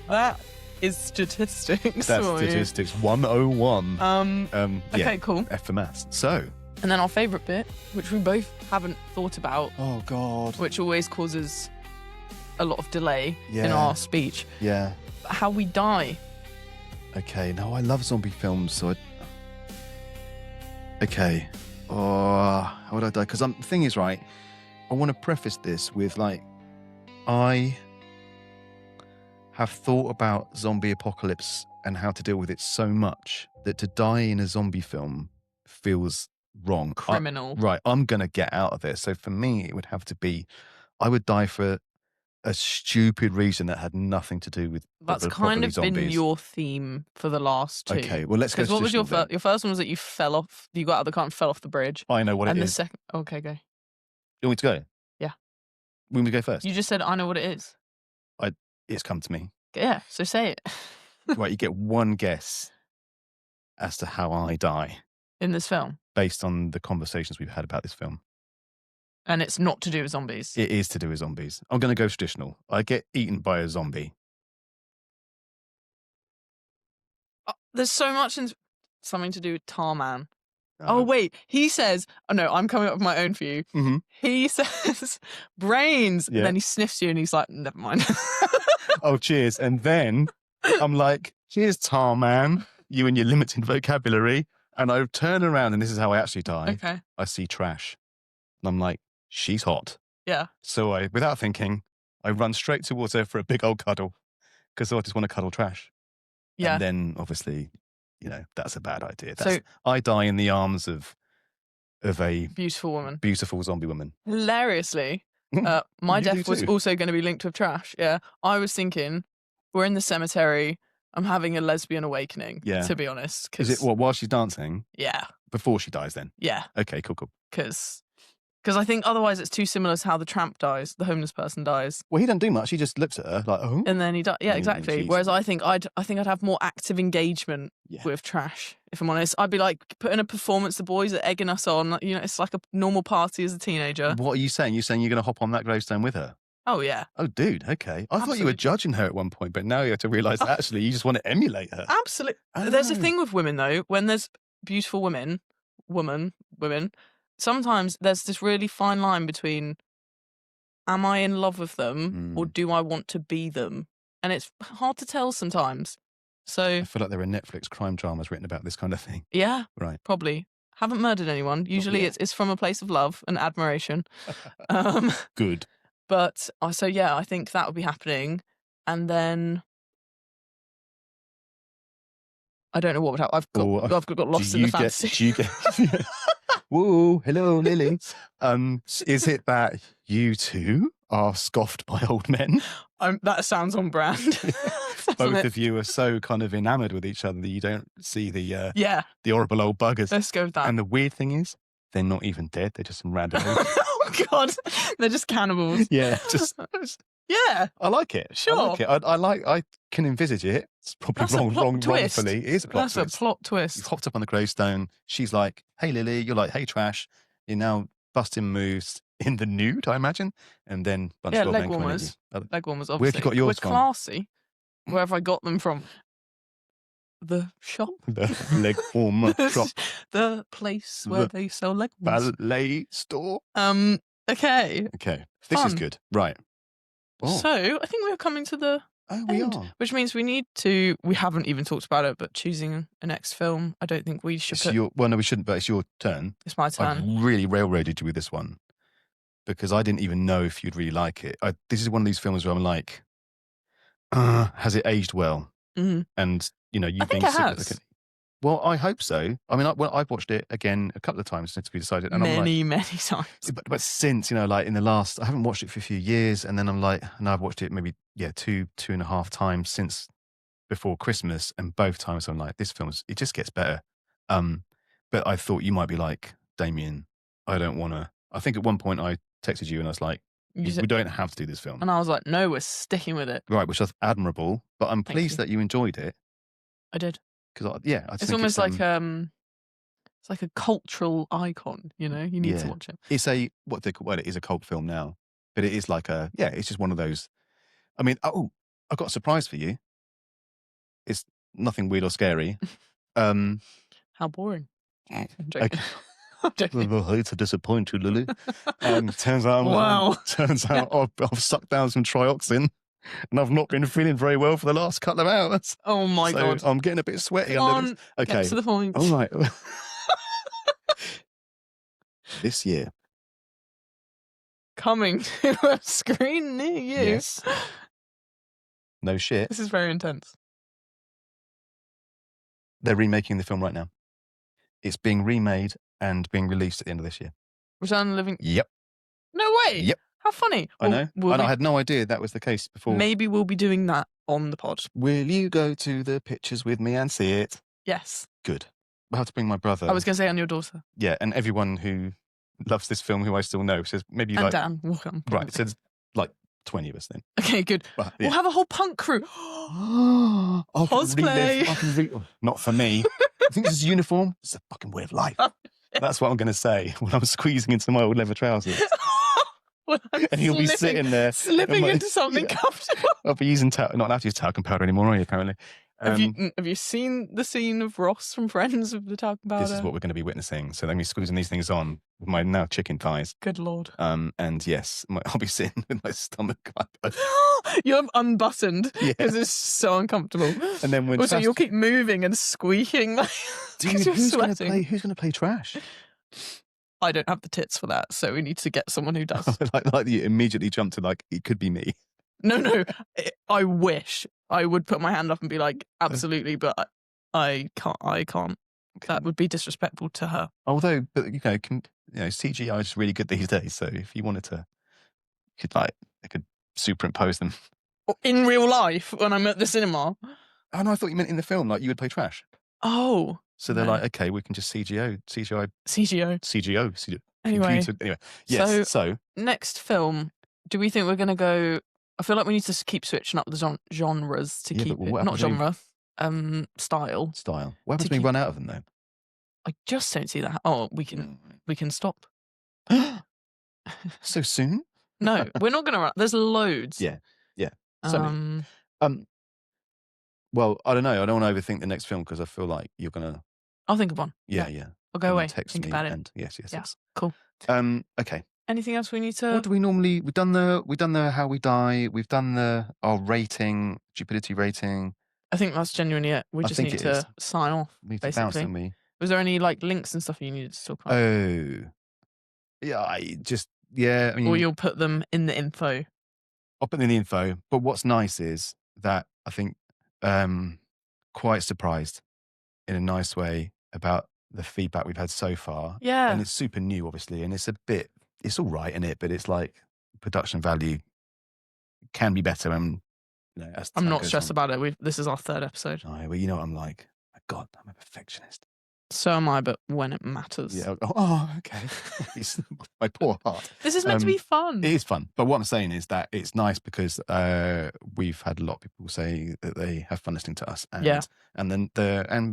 That is statistics. That's statistics 101. Okay, cool. F for maths. So. And then our favourite bit, which we both haven't thought about. Oh God. Which always causes a lot of delay in our speech. Yeah. How we die. Okay, no, I love zombie films, so okay. Oh, how would I die? Because the thing is, right, I want to preface this with, like, I have thought about zombie apocalypse and how to deal with it so much that to die in a zombie film feels wrong. Criminal. Right, I'm going to get out of this. So for me, it would have to be, I would die for a stupid reason that had nothing to do with that's kind of zombies. Been your theme for the last 2. Okay, well, let's go. Because what was your first? Your first one was that you fell off. You got out of the car and fell off the bridge. I know what it is. And the second, okay, go. You want me to go? Yeah. When we go first? You just said I know what it is. It's come to me. Yeah, so say it. Right, you get one guess as to how I die in this film, based on the conversations we've had about this film. And it's not to do with zombies. It is to do with zombies. I'm going to go traditional. I get eaten by a zombie. There's so much in something to do with Tarman. Oh, wait. He says, oh, no, I'm coming up with my own for you. Mm-hmm. He says, brains. Yeah. And then he sniffs you and he's like, never mind. Oh, cheers. And then I'm like, cheers, Tarman, you and your limited vocabulary. And I turn around and this is how I actually die. Okay. I see trash. And I'm like, she's hot. Yeah. So without thinking, I run straight towards her for a big old cuddle because I just want to cuddle trash. Yeah. And then obviously, that's a bad idea. I die in the arms of a beautiful zombie woman. Hilariously, my death was also going to be linked with trash. Yeah. I was thinking, we're in the cemetery. I'm having a lesbian awakening, to be honest. Is it while she's dancing? Yeah. Before she dies then? Yeah. Okay, cool. Because Because I think otherwise it's too similar to how the tramp dies, the homeless person dies. Well, he doesn't do much. He just looks at her like, oh. And then he dies. Yeah, exactly. geez. Whereas I think I'd have more active engagement Yeah. with trash, if I'm honest. I'd be like, put in a performance, the boys are egging us on. You know, it's like a normal party as a teenager. What are you saying? You're saying you're going to hop on that gravestone with her? Oh, yeah. Oh, dude, okay. I thought you were Absolutely. judging her at one point, but now you have to realise that actually you just want to emulate her. Absolutely. There's a thing with women, though, when there's beautiful women, sometimes there's this really fine line between, am I in love with them or do I want to be them? And it's hard to tell sometimes. So I feel like there are Netflix crime dramas written about this kind of thing. yeah, Right. probably. Haven't murdered anyone. Usually yet. it's from a place of love and admiration. Good. But so yeah, I think that would be happening. And then I don't know what would happen. I've got lost in the fantasy. Do you get whoa, hello, Lily. Is it that you two are scoffed by old men? That sounds on brand. Both of you are so kind of enamoured with each other that you don't see the horrible old buggers. Let's go with that. And the weird thing is, they're not even dead. They're just some random. Oh God, they're just cannibals. Yeah, just yeah. I like it. Sure. I like it. I can envisage it. It's probably That's a plot twist. wrongfully. It is a plot That's twist. a plot twist. You've hopped up on the gravestone. She's like, "Hey, Lily." You're like, "Hey, trash." You're now busting moves in the nude, I imagine, and then bunch of leg men coming at you. warmers. Leg warmers. Obviously. Where have you got yours We're from? classy. Where have I got them from? The shop. The leg warmer shop. The place where they sell leg warmers. Ballet store. Okay. Okay. This is good. Right. Oh. So I think we're coming to the we end, are. which means we haven't even talked about it, but choosing a next film, I don't think we should. Well, no, we shouldn't, but it's your turn. It's my turn. I really railroaded you with this one because I didn't even know if you'd really like it. This is one of these films where I'm like, has it aged well? Mm-hmm. And, you know, I think it has. Well, I hope so. I mean, I've watched it again a couple of times since we decided. And many times. But since, you know, like in the last, I haven't watched it for a few years. And then I'm like, and I've watched it maybe, 2.5 times since before Christmas. And both times I'm like, this it just gets better. But I thought you might be like, Damien, I don't want to. I think at one point I texted you and I was like, we don't have to do this film. And I was like, no, we're sticking with it. Right, which was admirable. But I'm pleased that you enjoyed it. I did. Because it's almost like it's like a cultural icon. You know, you need to watch it. It's it is a cult film now, but it is like it's just one of those. I mean, I've got a surprise for you. It's nothing weird or scary. How boring. I'm joking. I'm joking. I hate to disappoint you, Lily. Turns out I've sucked down some trioxin. And I've not been feeling very well for the last couple of hours. Oh my God. I'm getting a bit sweaty under this. Okay. Get to the point. All right. This year. Coming to a screen near you. Yes. No shit. This is very intense. They're remaking the film right now. It's being remade and being released at the end of this year. Return of the Living? Yep. No way. Yep. How funny. I know. I had no idea that was the case before. Maybe we'll be doing that on the pod. Will you go to the pictures with me and see it? Yes. Good. We'll have to bring my brother. I was going to say on your daughter. Yeah, and everyone who loves this film who I still know says maybe and like... Dan. Welcome. Right, so there's like 20 of us then. Okay, good. But, We'll have a whole punk crew. Cosplay. Not for me. I think this is uniform. It's a fucking way of life. That's what I'm going to say when I'm squeezing into my old leather trousers. And he'll be sitting there. Slipping into something comfortable. I'll be using not allowed to use talcum powder anymore, are you, apparently? Have you seen the scene of Ross from Friends with the talcum powder? This is what we're going to be witnessing. So let me squeezing these things on with my now chicken thighs. Good Lord. And yes, I'll be sitting with my stomach. You're unbuttoned because it's so uncomfortable. And then when you'll keep moving and squeaking. Dude, who's going to play trash? I don't have the tits for that, so we need to get someone who does. like you immediately jump to like, it could be me. No, I wish I would put my hand up and be like, absolutely, but I can't. Okay. That would be disrespectful to her. Although, but CGI is really good these days. So if you wanted to, they could superimpose them in real life when I'm at the cinema. Oh no, I thought you meant in the film, like you would play trash. Oh. So they're like, okay, we can just CGO. Anyway, yes. So next film, do we think we're going to go? I feel like we need to keep switching up the genres to keep it, not genre, style. Style. What happens when we run out of them though? I just don't see that. Oh, we can stop. So soon? No, we're not going to run. There's loads. Yeah. So, well, I don't know. I don't want to overthink the next film because I feel like you're gonna. I'll think of one. Yeah. I'll go away. Text think me about it. And yes. Cool. Okay. Anything else we need to? What do we normally? We've done the how we die. We've done our rating, stupidity rating. I think that's genuinely it. We just need to sign off. We need basically. to bounce on me. Was there any like links and stuff you needed to talk about? Oh, yeah. I mean, or you'll put them in the info. I'll put them in the info. But what's nice is that I think quite surprised in a nice way about the feedback we've had so far. Yeah. And it's super new, obviously, and it's all right in it, but it's like production value can be better. And I'm not stressed about it. This is our 3rd episode. Oh, well, you know what I'm like. My God, I'm a perfectionist. So am I, but when it matters. Yeah. Oh, okay. My poor heart. This is meant to be fun. It is fun. But what I'm saying is that it's nice because we've had a lot of people say that they have fun listening to us. And then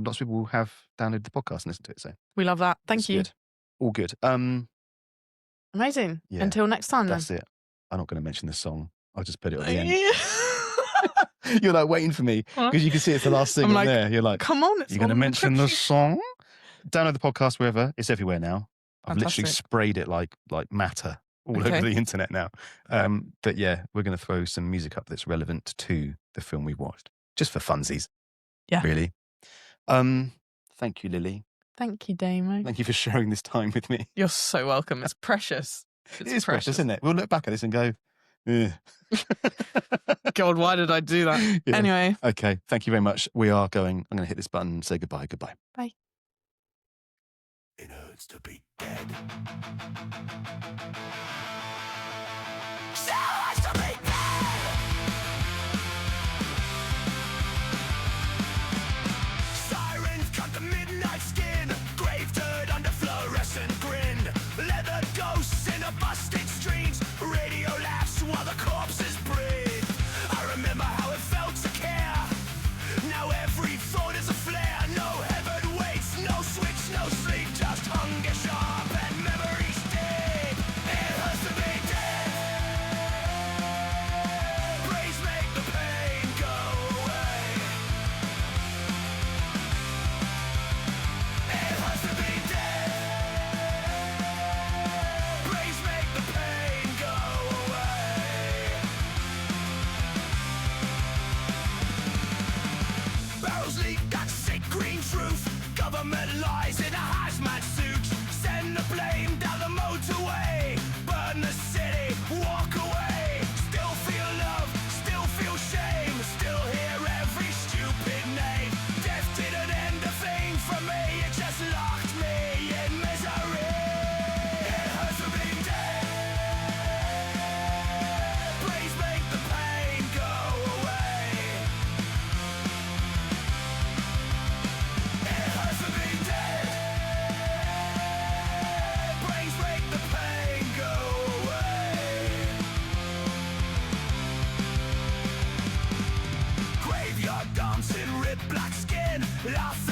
lots of people have downloaded the podcast and listened to it. So we love that. Thank you. Good. All good. Amazing. Yeah, Until next time, that's it. I'm not going to mention the song. I'll just put it at the end. You're like waiting for me because you can see it's the last thing on there. You're like, come on, you're going to mention the song? Download the podcast wherever. It's everywhere now. I've literally sprayed it like matter all over the internet now. But yeah, we're going to throw some music up that's relevant to the film we watched, just for funsies. Yeah, really. Thank you, Lily. Thank you, Damo. Thank you for sharing this time with me. You're so welcome. It's precious. It is precious, isn't it? We'll look back at this and go, God, why did I do that? Yeah. Anyway. Okay, thank you very much. We are going. I'm going to hit this button and say goodbye. Goodbye. Bye. It hurts to be dead. So hurts to be dead. Sirens cut the midnight skin. Grave dirt under fluorescent grin. Leather ghosts in a busted streets. Radio laughs while the corpses breathe. I remember how it felt to care. Now every thought is a flare. No heaven waits, no switch, no sleep. Just hunger sharp and memories deep. It hurts to be dead. Praise make the pain go away. It hurts to be dead. Praise make the pain go away. Barrels leak that sick green truth. Government lies in a hazmat suit. Send the blame down the motorway. Burn the city, walk away. Still feel love, still feel shame. Still hear every stupid name. Death didn't end a thing for me. It just locked me in misery. It hurts to be dead. Please make the pain go away. It hurts to be dead. Please make the pain go away. Graveyard dancing, ripped black skin, laughing.